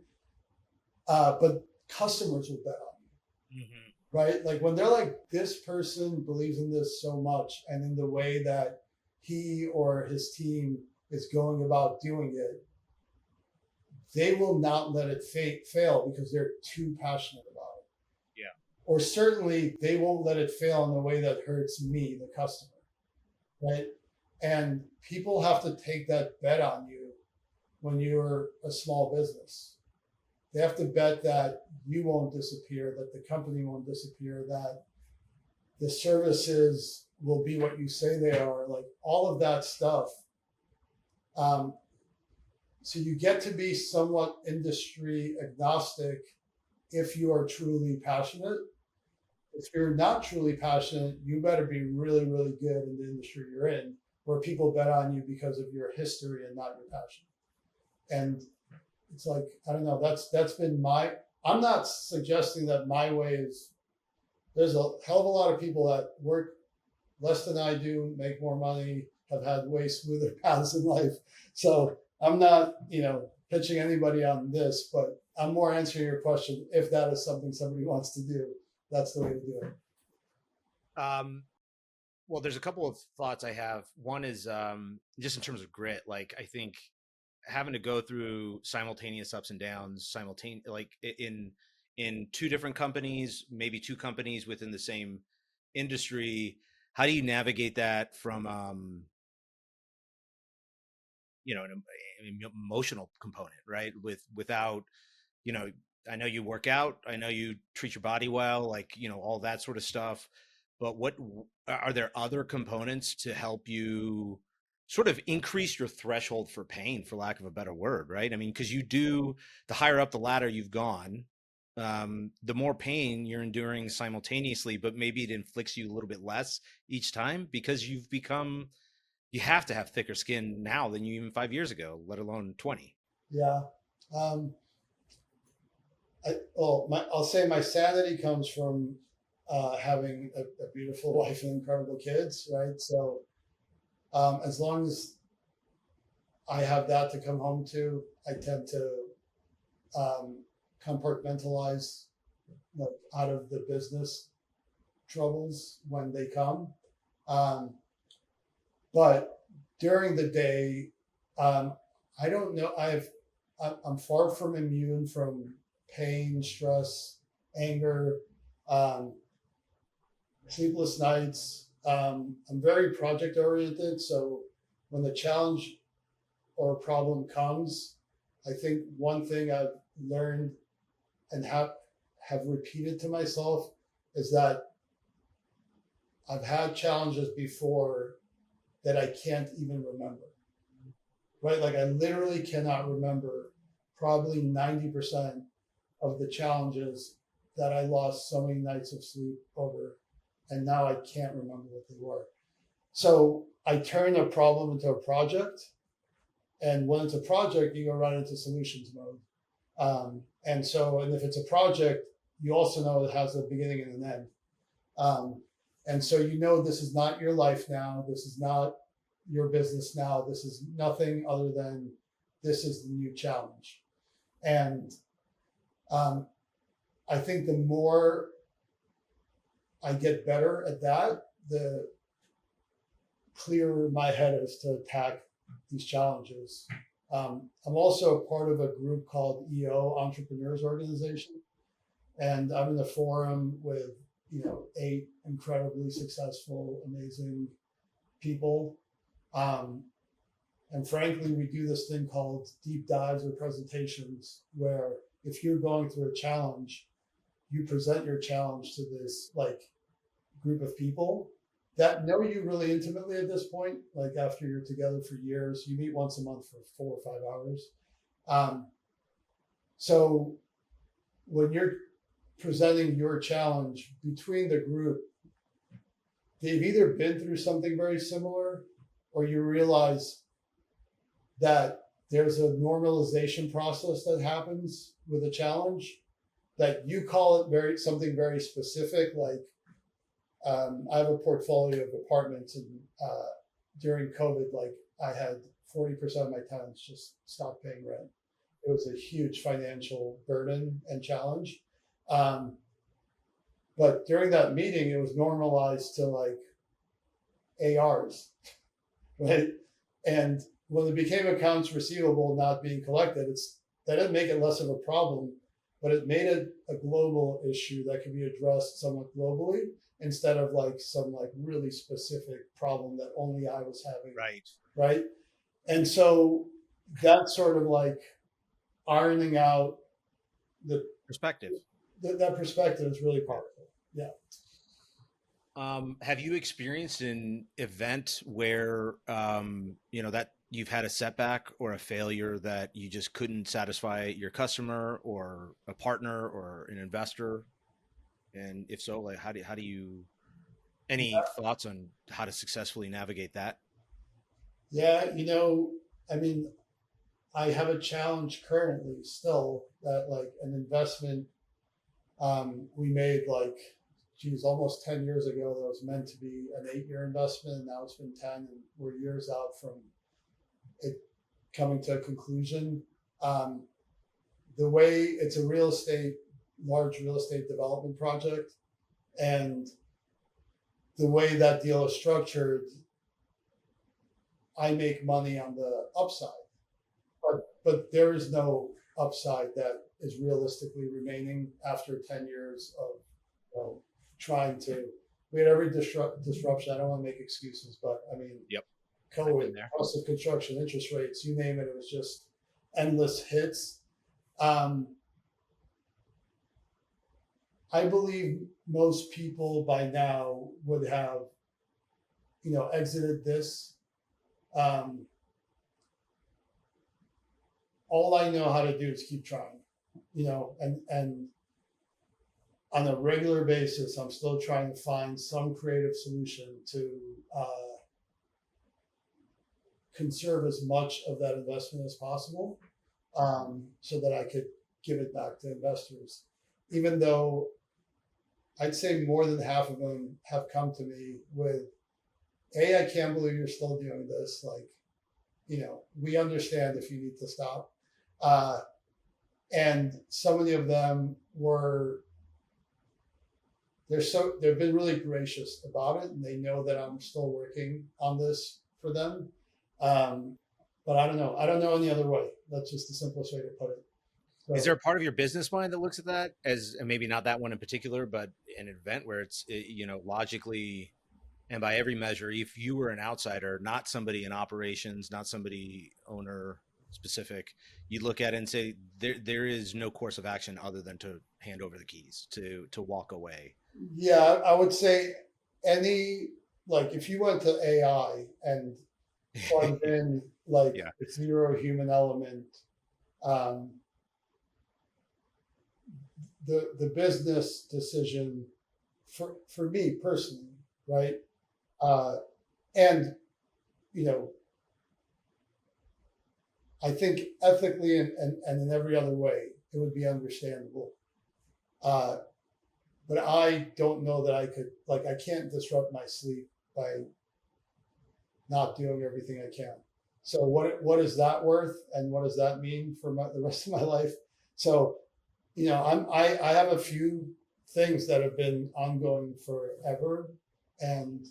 But customers will bet on you, right? Like, when they're like, this person believes in this so much, and in the way that he or his team is going about doing it, they will not let it fail because they're too passionate about it. Yeah. Or certainly they won't let it fail in a way that hurts me, the customer, right? And people have to take that bet on you when you're a small business. They have to bet that you won't disappear, that the company won't disappear, that the services will be what you say they are, like all of that stuff. So you get to be somewhat industry agnostic if you are truly passionate. If you're not truly passionate, you better be really, really good in the industry you're in, where people bet on you because of your history and not your passion. And it's like, I don't know, that's been I'm not suggesting that my way is, there's a hell of a lot of people that work less than I do, make more money, have had way smoother paths in life. So I'm not, pitching anybody on this, but I'm more answering your question. If that is something somebody wants to do, that's the way to do it. Well, there's a couple of thoughts I have. One is just in terms of grit. Like, I think having to go through simultaneous ups and downs, like in 2 different companies, maybe 2 companies within the same industry. How do you navigate that from an emotional component, right? Without, I know you work out, I know you treat your body well, like, all that sort of stuff. But what are there other components to help you sort of increase your threshold for pain, for lack of a better word, right? I mean, because the higher up the ladder you've gone, the more pain you're enduring simultaneously, but maybe it inflicts you a little bit less each time because you have to have thicker skin now than you even 5 years ago, let alone 20. Yeah. I'll say my sanity comes from having a beautiful wife and incredible kids, right? So as long as I have that to come home to, I tend to compartmentalize out of the business troubles when they come. But during the day, I don't know. I'm far from immune from pain, stress, anger, um, sleepless nights. I'm very project oriented. So when the challenge or a problem comes, I think one thing I've learned and have repeated to myself is that I've had challenges before that I can't even remember, right? Like I literally cannot remember probably 90% of the challenges that I lost so many nights of sleep over, and now I can't remember what they were. So I turn a problem into a project, and when it's a project, you go right into solutions mode. And if it's a project, you also know it has a beginning and an end. And so you know this is not your life now. This is not your business now. This is nothing other than this is the new challenge. And I think the more I get better at that, the clearer my head is to attack these challenges. I'm also a part of a group called EO, Entrepreneurs Organization, and I'm in the forum with 8 incredibly successful, amazing people. And frankly, we do this thing called deep dives or presentations, where if you're going through a challenge, you present your challenge to this group of people that know you really intimately at this point. Like after you're together for years, you meet once a month for 4 or 5 hours. So when you're presenting your challenge between the group, they've either been through something very similar, or you realize that there's a normalization process that happens with a challenge, that you call it something very specific. Like I have a portfolio of apartments, and during COVID, I had 40% of my tenants just stop paying rent. It was a huge financial burden and challenge. But during that meeting, it was normalized to ARs, right? And when it became accounts receivable not being collected, that didn't make it less of a problem, but it made it a global issue that could be addressed somewhat globally, instead of some really specific problem that only I was having. Right. And so that sort of ironing out the perspective. That perspective is really powerful. Yeah. Have you experienced an event where that you've had a setback or a failure that you just couldn't satisfy your customer or a partner or an investor? And if so, how do you any thoughts on how to successfully navigate that? Yeah, I have a challenge currently still that an investment we made almost 10 years ago that was meant to be an 8-year investment, and now it's been 10, and we're years out from it coming to a conclusion. The way it's a large real estate development project, and the way that deal is structured, I make money on the upside, but there is no upside that is realistically remaining after 10 years of trying to. We had every disruption. I don't want to make excuses, but Yep. COVID, cost of construction, interest rates, you name it. It was just endless hits. I believe most people by now would have, exited this. All I know how to do is keep trying, and on a regular basis, I'm still trying to find some creative solution to conserve as much of that investment as possible, so that I could give it back to investors. Even though I'd say more than half of them have come to me with, "Hey, I can't believe you're still doing this. We understand if you need to stop." And so many of them they've been really gracious about it, and they know that I'm still working on this for them. But I don't know any other way. That's just the simplest way to put it. Is there So a part of your business mind that looks at that as, and maybe not that one in particular, but an event where it's, logically and by every measure, if you were an outsider, not somebody in operations, not somebody owner specific, you look at it and say there is no course of action other than to hand over the keys, to walk away. yeah, I would say any, like if you went to AI and plugged in like Yeah. a zero human element, um, the business decision for me personally, right? Uh, and you know, I think ethically and in every other way, it would be understandable. Uh, but I don't know that I could, like, I can't disrupt my sleep by not doing everything I can. So what is that worth, and what does that mean for the rest of my life? So, I have a few things that have been ongoing forever, and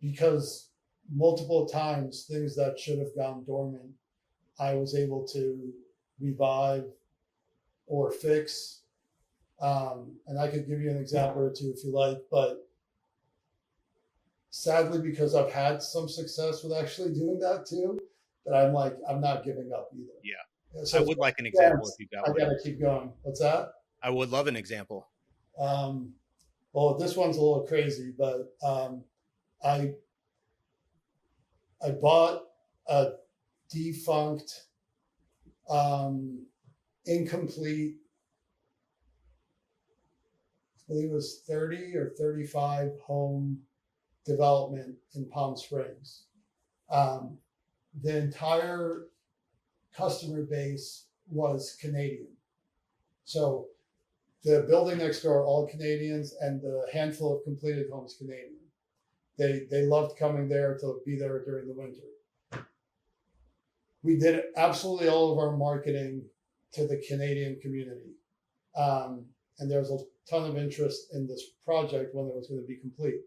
because multiple times things that should have gone dormant, I was able to revive or fix. And I could give you an example or two if you like, but sadly, because I've had some success with actually doing that too, that I'm like, I'm not giving up either. Yeah. So I would like an example if you got I one. gotta keep going. What's that? I would love an example. Well, this one's a little crazy, but I bought a defunct, incomplete, I believe it was 30 or 35 home development in Palm Springs. The entire customer base was Canadian. So the building next door, all Canadians, and the handful of completed homes Canadian. They loved coming there to be there during the winter. We did absolutely all of our marketing to the Canadian community. And there was a ton of interest in this project when it was going to be complete.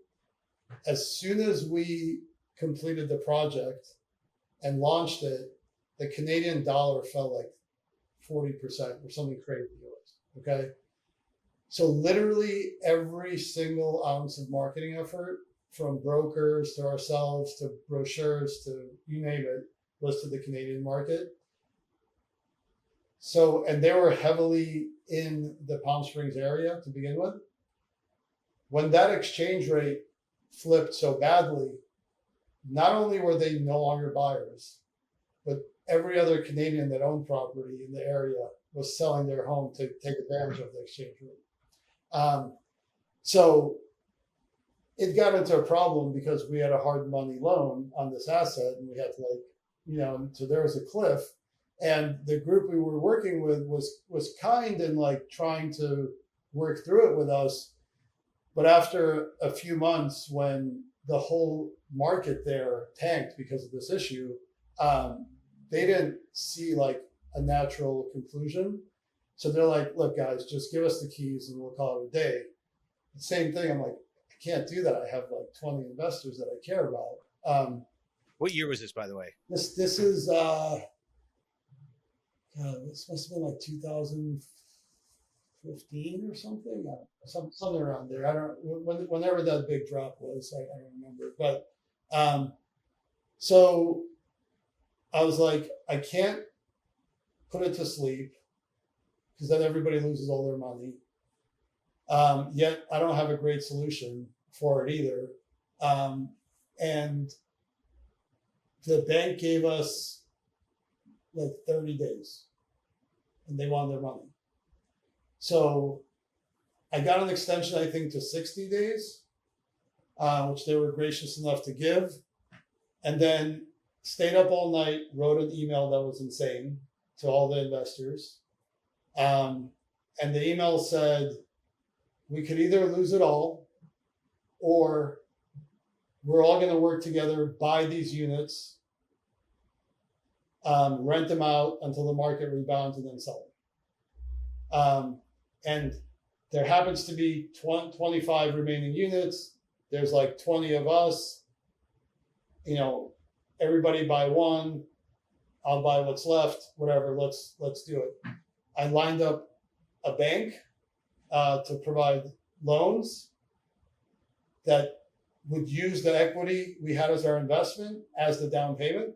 As soon as we completed the project and launched it, the Canadian dollar fell like 40% or something crazy. Okay. So literally every single ounce of marketing effort, from brokers to ourselves to brochures to you name it, was to the Canadian market. So, and they were heavily in the Palm Springs area to begin with. When that exchange rate flipped so badly, not only were they no longer buyers, but every other Canadian that owned property in the area was selling their home to take advantage of the exchange rate. So it got into a problem because we had a hard money loan on this asset, and we had to so there was a cliff. And the group we were working with was kind and like trying to work through it with us. But after a few months, when the whole market there tanked because of this issue, they didn't see like a natural conclusion. So they're like, look, guys, just give us the keys and we'll call it a day. The same thing. I'm like, I can't do that. I have like 20 investors that I care about. What year was this, by the way? This is, this must have been like 2015 or something, something around there. I don't, whenever that big drop was, I don't remember. But so I was like, I can't put it to sleep because then everybody loses all their money. Yet I don't have a great solution for it either. And the bank gave us like 30 days and they wanted their money. So I got an extension, I think, to 60 days, which they were gracious enough to give. And then stayed up all night, wrote an email that was insane to all the investors. And the email said, we could either lose it all or we're all going to work together, buy these units, rent them out until the market rebounds, and then sell them. And there happens to be 25 remaining units. There's like 20 of us. Everybody buy one. I'll buy what's left. Whatever. Let's do it. I lined up a bank to provide loans that would use the equity we had as our investment as the down payment.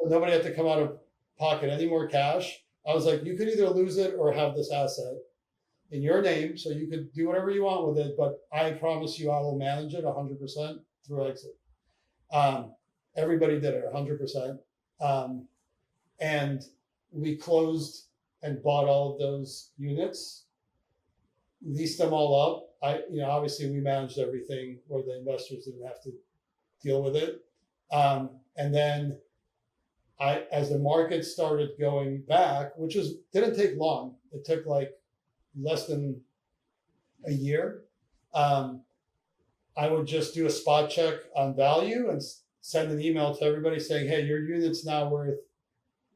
So nobody had to come out of pocket any more cash. I was like, you could either lose it or have this asset in your name, so you could do whatever you want with it, but I promise you I will manage it 100% through exit. Everybody did it 100%. And we closed and bought all of those units, leased them all up. Obviously we managed everything where the investors didn't have to deal with it. And then as the market started going back, which didn't take long, it took like less than a year. I would just do a spot check on value and send an email to everybody saying, "Hey, your unit's now worth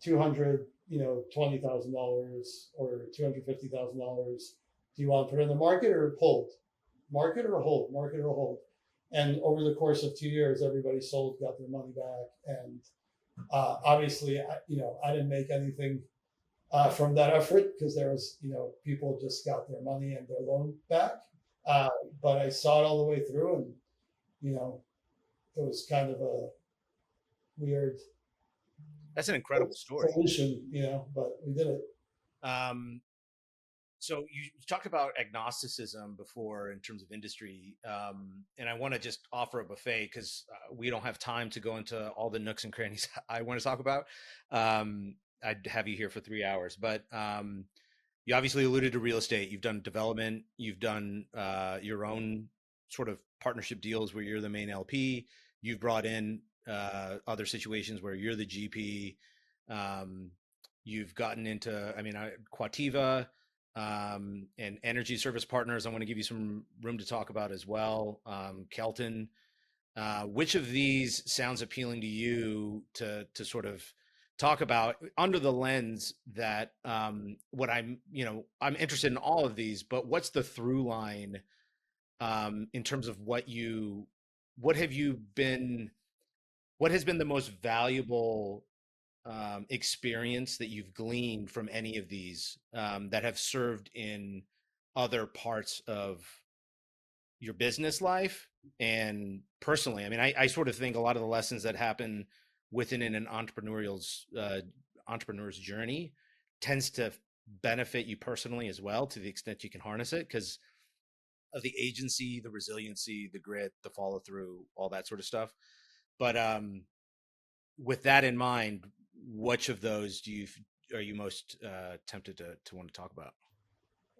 $220,000 or $250,000. Do you want to put it in the market or hold? Market or hold? Market or hold?" And over the course of 2 years, everybody sold, got their money back, and obviously, I didn't make anything from that effort because there was, people just got their money and their loan back. But I saw it all the way through, and it was kind of a weird. That's an incredible story. Solution, but we did it. So you talked about agnosticism before in terms of industry, and I want to just offer a buffet because we don't have time to go into all the nooks and crannies I want to talk about. I'd have you here for 3 hours, but you obviously alluded to real estate. You've done development. You've done your own sort of partnership deals where you're the main LP. You've brought in other situations where you're the GP. You've gotten into, Quativa and Energy Service Partners. I want to give you some room to talk about as well. Kelton. Which of these sounds appealing to you to sort of talk about under the lens that what I'm interested in all of these, but what's the through line in terms of what has been the most valuable experience that you've gleaned from any of these that have served in other parts of your business life and personally? I sort of think a lot of the lessons that happen within an entrepreneur's journey tends to benefit you personally as well, to the extent you can harness it, because of the agency, the resiliency, the grit, the follow through, all that sort of stuff. But with that in mind, which of those are you most tempted to want to talk about?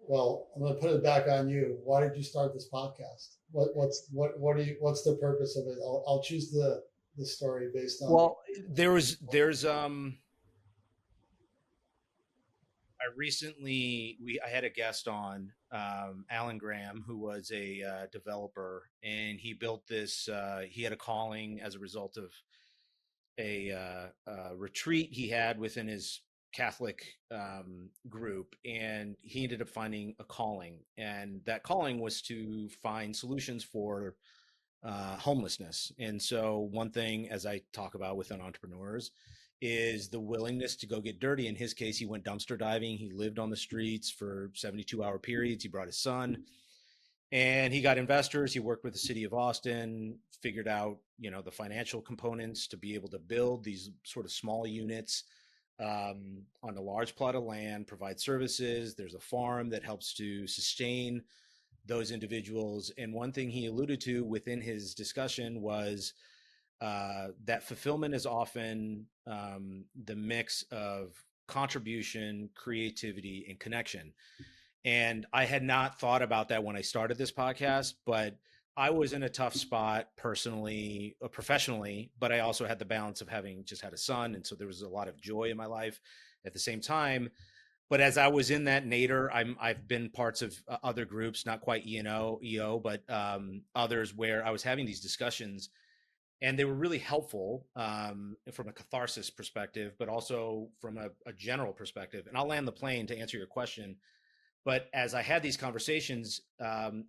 Well, I'm going to put it back on you. Why did you start this podcast? What's the purpose of it? I'll choose the story based on. Well, there's I had a guest on, Alan Graham, who was a developer, and he built this. He had a calling as a result of a retreat he had within his Catholic group, and he ended up finding a calling, and that calling was to find solutions for homelessness. And so one thing, as I talk about within entrepreneurs, is the willingness to go get dirty. In his case, he went dumpster diving. He lived on the streets for 72-hour periods. He brought his son, and he got investors. He worked with the city of Austin, figured out, the financial components to be able to build these sort of small units on a large plot of land, provide services. There's a farm that helps to sustain those individuals. And one thing he alluded to within his discussion was that fulfillment is often the mix of contribution, creativity, and connection. And I had not thought about that when I started this podcast, but I was in a tough spot personally, professionally, but I also had the balance of having just had a son. And so there was a lot of joy in my life at the same time. But as I was in that nadir, I've been parts of other groups, not quite EO, but others where I was having these discussions, and they were really helpful from a catharsis perspective, but also from a general perspective. And I'll land the plane to answer your question. But as I had these conversations,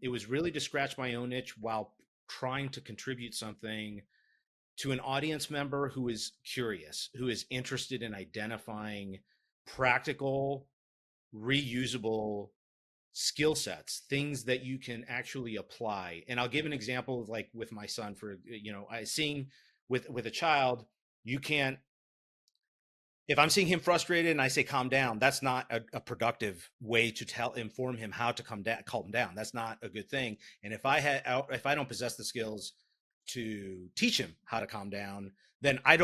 it was really to scratch my own itch while trying to contribute something to an audience member who is curious, who is interested in identifying practical reusable skill sets, things that you can actually apply. And I'll give an example of, like, with my son, for, I seeing with a child, you can't, if I'm seeing him frustrated and I say calm down, that's not a productive way to inform him how to calm down. That's not a good thing. And if I don't possess the skills to teach him how to calm down, then I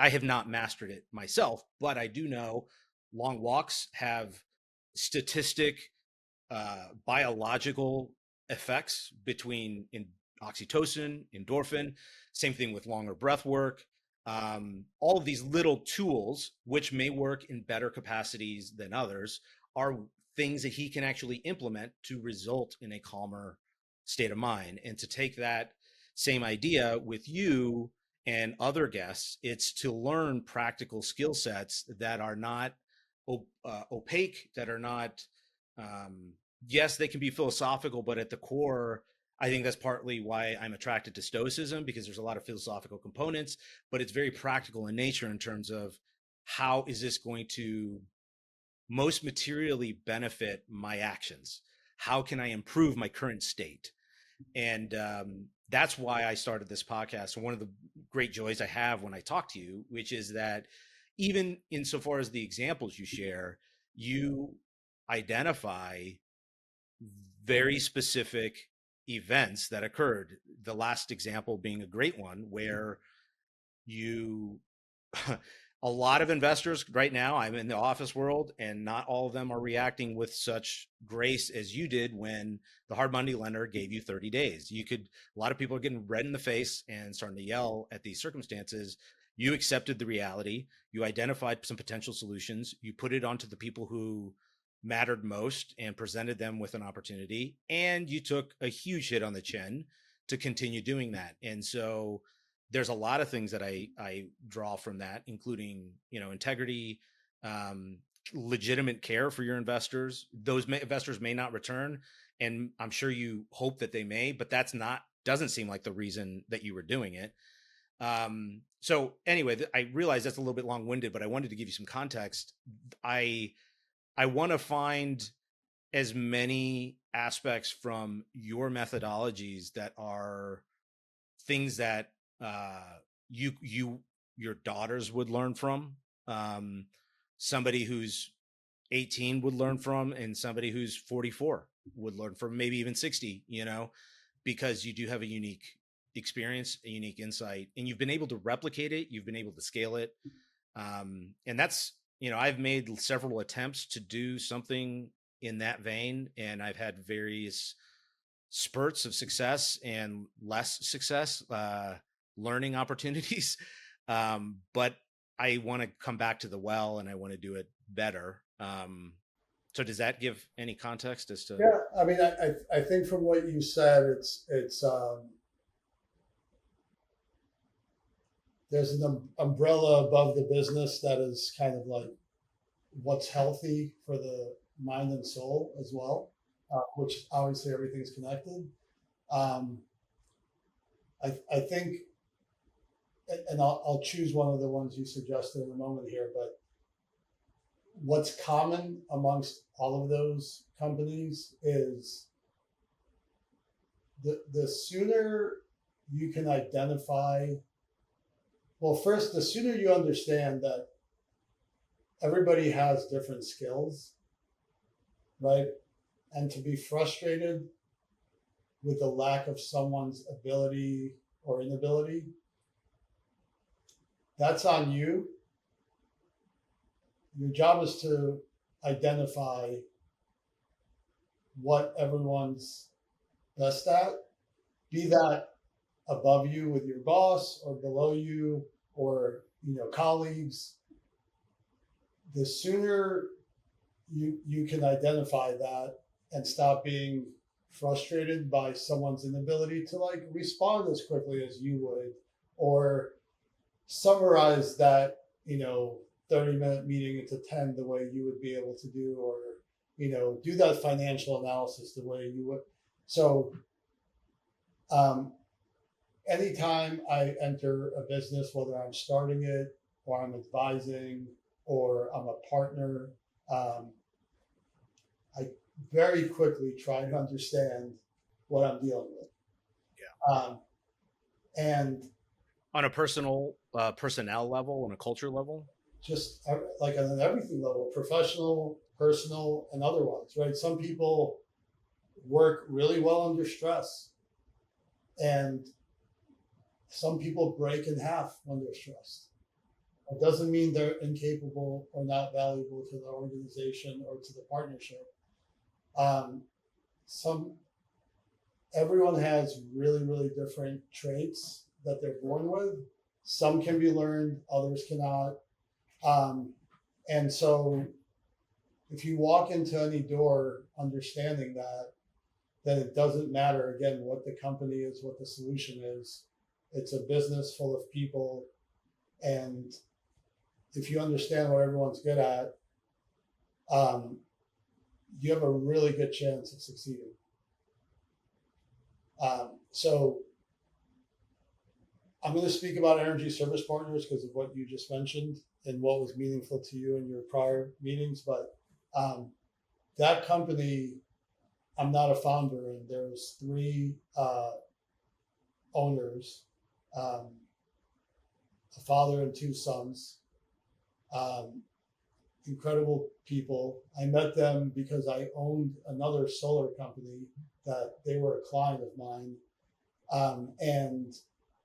have not mastered it myself. But I do know long walks have statistic biological effects between oxytocin, endorphin. Same thing with longer breath work. All of these little tools, which may work in better capacities than others, are things that he can actually implement to result in a calmer state of mind. And to take that same idea with you and other guests, it's to learn practical skill sets that are not opaque, that are not, yes, they can be philosophical, but at the core, I think that's partly why I'm attracted to Stoicism, because there's a lot of philosophical components, but it's very practical in nature in terms of how is this going to most materially benefit my actions? How can I improve my current state? And that's why I started this podcast. And one of the great joys I have when I talk to you, which is that even insofar as the examples you share, you identify very specific events that occurred. The last example being a great one, where you a lot of investors right now, I'm in the office world, and not all of them are reacting with such grace as you did when the hard money lender gave you 30 days. A lot of people are getting red in the face and starting to yell at these circumstances. You accepted the reality, you identified some potential solutions, you put it onto the people who mattered most and presented them with an opportunity, and you took a huge hit on the chin to continue doing that. And so there's a lot of things that I draw from that, including, integrity, legitimate care for your investors. Those investors may not return, and I'm sure you hope that they may, but doesn't seem like the reason that you were doing it. So anyway, I realize that's a little bit long-winded, but I wanted to give you some context. I want to find as many aspects from your methodologies that are things that your daughters would learn from, somebody who's 18 would learn from, and somebody who's 44 would learn from, maybe even 60, because you do have a unique experience, a unique insight, and you've been able to replicate it. You've been able to scale it. And that's, I've made several attempts to do something in that vein, and I've had various spurts of success and less success, learning opportunities. But I want to come back to the well, and I want to do it better. So does that give any context as to? Yeah, I mean, I think from what you said, it's there's an umbrella above the business that is kind of like what's healthy for the mind and soul as well, which obviously everything's connected. I think, and I'll choose one of the ones you suggested in a moment here, but what's common amongst all of those companies is the sooner you can identify, well, first, the sooner you understand that everybody has different skills, right? And to be frustrated with the lack of someone's ability or inability, that's on you. Your job is to identify what everyone's best at, be that above you with your boss or below you or colleagues. The sooner you can identify that and stop being frustrated by someone's inability to respond as quickly as you would, or summarize that 30-minute meeting into 10 the way you would be able to do, or do that financial analysis the way you would. So anytime I enter a business, whether I'm starting it or I'm advising or I'm a partner, I very quickly try to understand what I'm dealing with. Yeah. And on a personnel level, on a culture level. Just like on an everything level, professional, personal, and otherwise, right? Some people work really well under stress, and some people break in half when they're stressed. It doesn't mean they're incapable or not valuable to the organization or to the partnership. Um, some Everyone has really, really different traits that they're born with. Some can be learned, others cannot. And so if you walk into any door understanding that, then it doesn't matter, again, what the company is, what the solution is. It's a business full of people. And if you understand what everyone's good at, you have a really good chance of succeeding. So I'm going to speak about energy service partners because of what you just mentioned and what was meaningful to you in your prior meetings. But that company, I'm not a founder, and there's 3 owners, a father and 2 sons, incredible people. I met them because I owned another solar company that they were a client of mine. And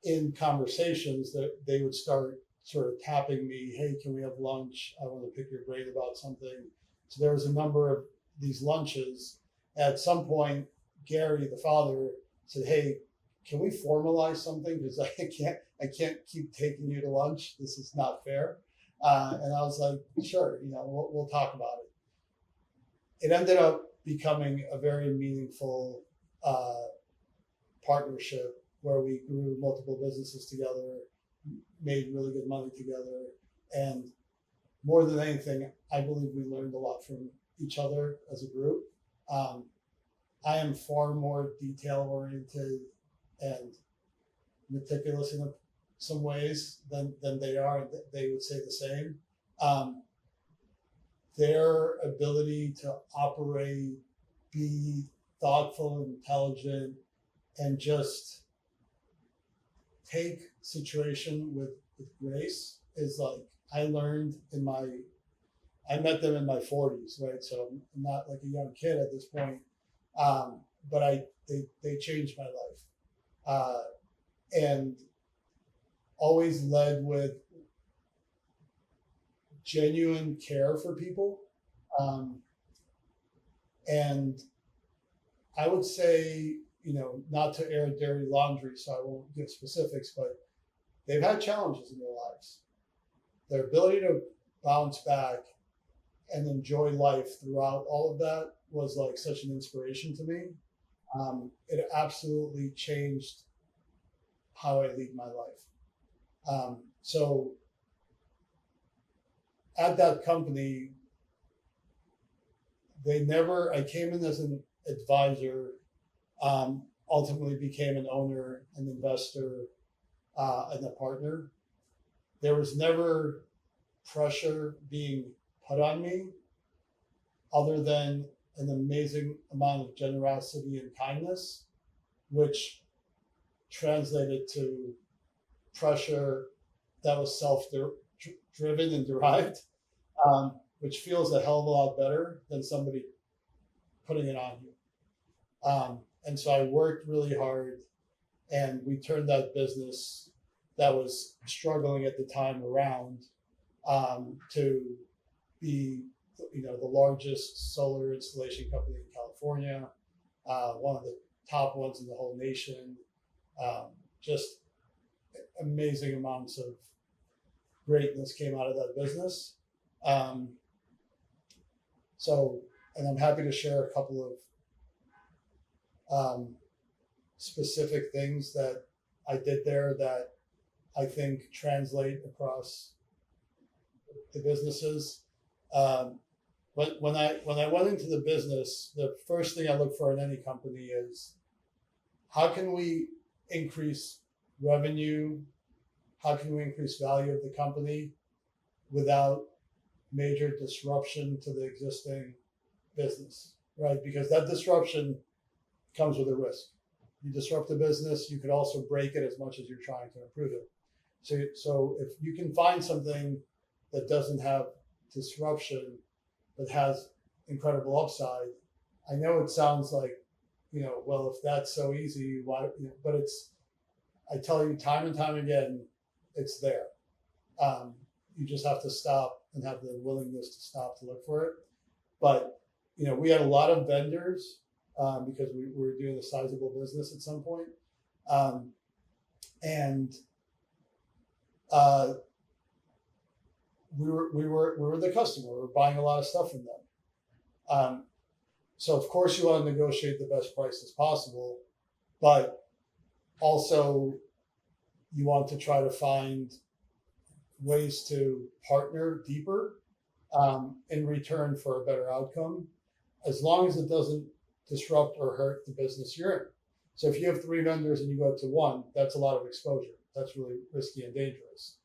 in conversations that they would start sort of tapping me, hey, can we have lunch? I want to pick your brain about something. So there was a number of these lunches. At some point, Gary, the father, said, hey, can we formalize something? Because I can't keep taking you to lunch. This is not fair. And I was like, sure, we'll talk about it. It ended up becoming a very meaningful partnership where we grew multiple businesses together, made really good money together. And more than anything, I believe we learned a lot from each other as a group. I am far more detail oriented and meticulous in some ways than they are. They would say the same. Their ability to operate, be thoughtful, intelligent, and just take situation with grace is like, I met them in my 40s, right? So I'm not like a young kid at this point, but they changed my life, and always led with genuine care for people, and I would say, not to air dirty laundry, so I won't give specifics, but they've had challenges in their lives. Their ability to bounce back and enjoy life throughout all of that was like such an inspiration to me. It absolutely changed how I lead my life. So at that company, I came in as an advisor, ultimately became an owner, an investor, and a partner. There was never pressure being put on me other than an amazing amount of generosity and kindness, which translated to pressure that was self-driven and derived, which feels a hell of a lot better than somebody putting it on you. And so I worked really hard, and we turned that business that was struggling at the time around, to be, the largest solar installation company in California, one of the top ones in the whole nation. Just amazing amounts of greatness came out of that business. And I'm happy to share a couple of specific things that I did there that I think translate across the businesses. But when I went into the business, the first thing I look for in any company is, how can we increase revenue? How can we increase value of the company without major disruption to the existing business? right? Because that disruption comes with a risk. You disrupt the business, you could also break it as much as you're trying to improve it. So if you can find something that doesn't have disruption, but has incredible upside, I know it sounds like, well, if that's so easy, why? But I tell you time and time again, it's there. You just have to stop and have the willingness to stop to look for it. But we had a lot of vendors because we were doing a sizable business at some point, and we were the customer. We were buying a lot of stuff from them. So of course you want to negotiate the best price as possible, but also you want to try to find ways to partner deeper in return for a better outcome, as long as it doesn't disrupt or hurt the business you're in. So if you have 3 vendors and you go to 1, that's a lot of exposure. That's really risky and dangerous.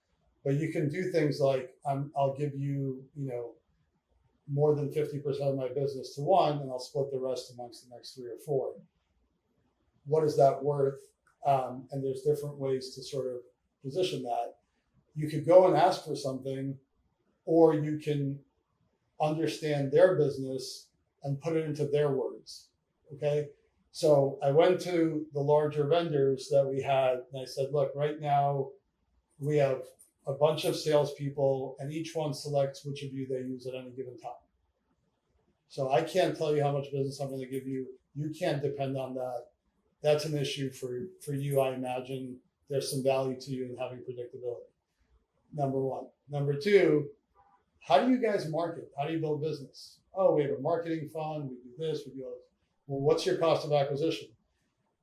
But you can do things like I'll give you, more than 50% of my business to 1, and I'll split the rest amongst the next 3 or 4. What is that worth? And there's different ways to sort of position that. You could go and ask for something, or you can understand their business and put it into their words. Okay. So I went to the larger vendors that we had, and I said, look, right now we have a bunch of salespeople, and each one selects which of you they use at any given time. So I can't tell you how much business I'm going to give you. You can't depend on that. That's an issue for you, I imagine. There's some value to you in having predictability. Number 1. Number 2, how do you guys market? How do you build business? Oh, we have a marketing fund. We do this. We do that. Well, what's your cost of acquisition?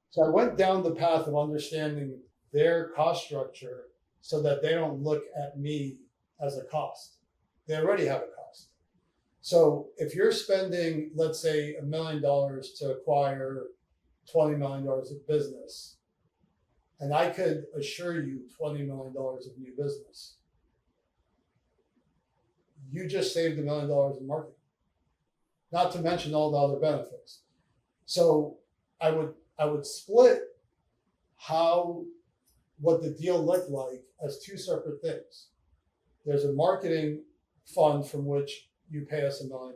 So I went down the path of understanding their cost structure so that they don't look at me as a cost. They already have a cost. So if you're spending, let's say, $1 million to acquire $20 million of business, and I could assure you $20 million of new business, you just saved $1 million in marketing, not to mention all the other benefits. So I would split what the deal looked like as 2 separate things. There's a marketing fund from which you pay us $1 million,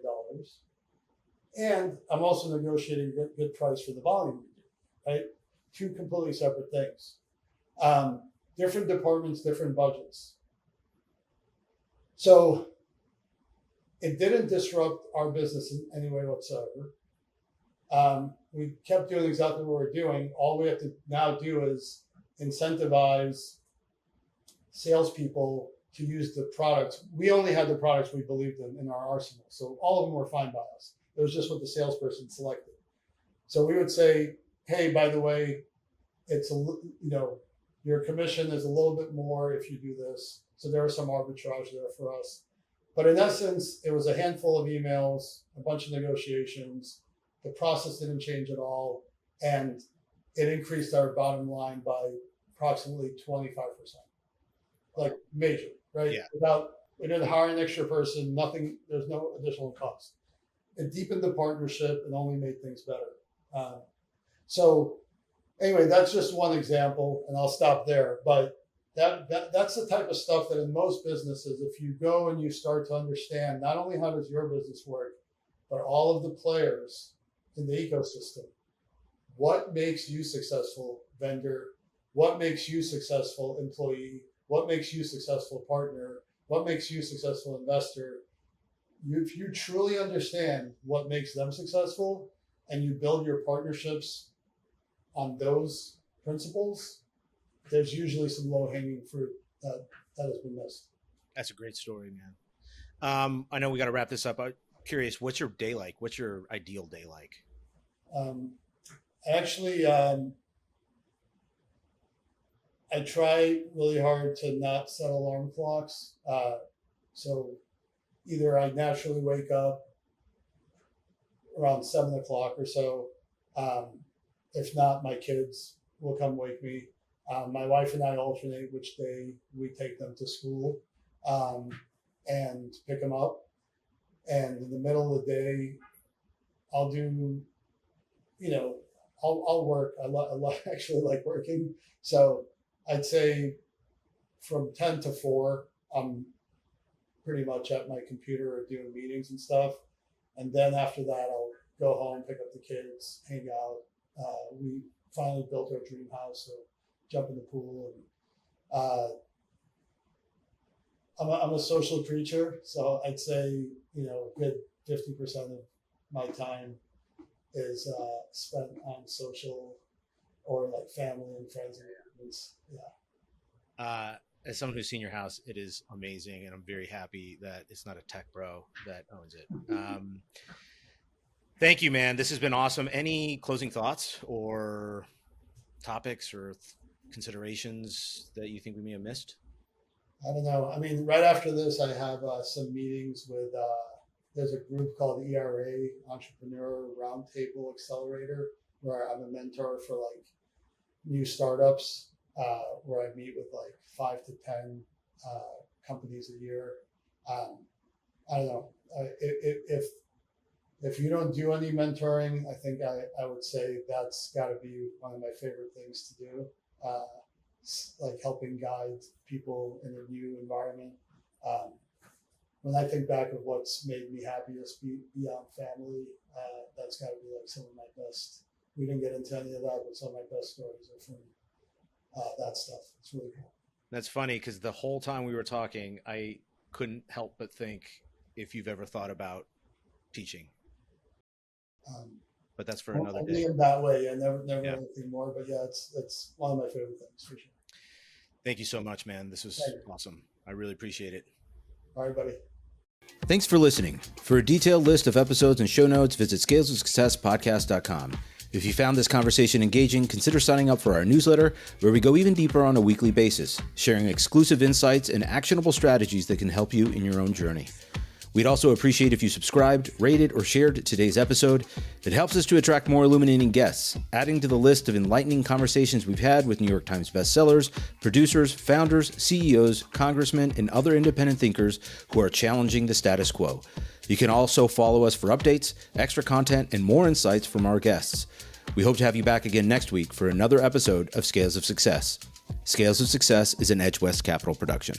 and I'm also negotiating a good price for the volume we do, right? 2 completely separate things. Different departments, different budgets. So it didn't disrupt our business in any way whatsoever. We kept doing exactly what we're doing. All we have to now do is incentivize salespeople to use the products. We only had the products we believed in our arsenal. So all of them were fine by us. It was just what the salesperson selected. So we would say, hey, by the way, it's your commission is a little bit more if you do this. So there was some arbitrage there for us. But in essence, it was a handful of emails, a bunch of negotiations. The process didn't change at all. And it increased our bottom line by approximately 25%. Like major, right? Yeah. We didn't hire an extra person, nothing, there's no additional cost. It deepened the partnership and only made things better. So anyway, that's just one example, and I'll stop there. But that's the type of stuff that in most businesses, if you go and you start to understand not only how does your business work, but all of the players in the ecosystem, what makes you successful vendor, what makes you successful employee, what makes you successful partner, what makes you successful investor. If you truly understand what makes them successful and you build your partnerships on those principles, there's usually some low-hanging fruit that has been missed. That's a great story, man. I know we got to wrap this up. I'm curious, what's your day like? What's your ideal day like? Actually, I try really hard to not set alarm clocks. So either I naturally wake up around 7 o'clock or so. If not, my kids will come wake me. My wife and I alternate which day we take them to school and pick them up. And in the middle of the day, I'll do, I'll work. I actually like working. So I'd say from 10 to 4, I'm pretty much at my computer or doing meetings and stuff. And then after that, I'll go home, pick up the kids, hang out. We finally built our dream house, so jump in the pool. And I'm a social creature, so I'd say, a good 50% of my time is spent on social or like family and friends and friends. Yeah. As someone who's seen your house, it is amazing, and I'm very happy that it's not a tech bro that owns it. Thank you, man. This has been awesome. Any closing thoughts or topics or considerations that you think we may have missed? I don't know. I mean, right after this, I have some meetings with, there's a group called ERA, Entrepreneur Roundtable Accelerator, where I'm a mentor for like new startups, where I meet with like 5 to 10 companies a year. I don't know. If you don't do any mentoring, I think I would say that's got to be one of my favorite things to do. Like helping guide people in a new environment. When I think back of what's made me happiest beyond family, that's got to be like some of my best. We didn't get into any of that, but some of my best stories are from that stuff. It's really cool. That's funny because the whole time we were talking, I couldn't help but think if you've ever thought about teaching. But that's for another day. In that way, yeah, never anything more. But yeah, it's one of my favorite things for sure. Thank you so much, man. This was awesome. I really appreciate it. All right, buddy. Thanks for listening. For a detailed list of episodes and show notes, visit scalesofsuccesspodcast.com. If you found this conversation engaging, consider signing up for our newsletter, where we go even deeper on a weekly basis, sharing exclusive insights and actionable strategies that can help you in your own journey. We'd also appreciate if you subscribed, rated, or shared today's episode. It helps us to attract more illuminating guests, adding to the list of enlightening conversations we've had with New York Times bestsellers, producers, founders, CEOs, congressmen, and other independent thinkers who are challenging the status quo. You can also follow us for updates, extra content, and more insights from our guests. We hope to have you back again next week for another episode of Scales of Success. Scales of Success is an Edge West Capital production.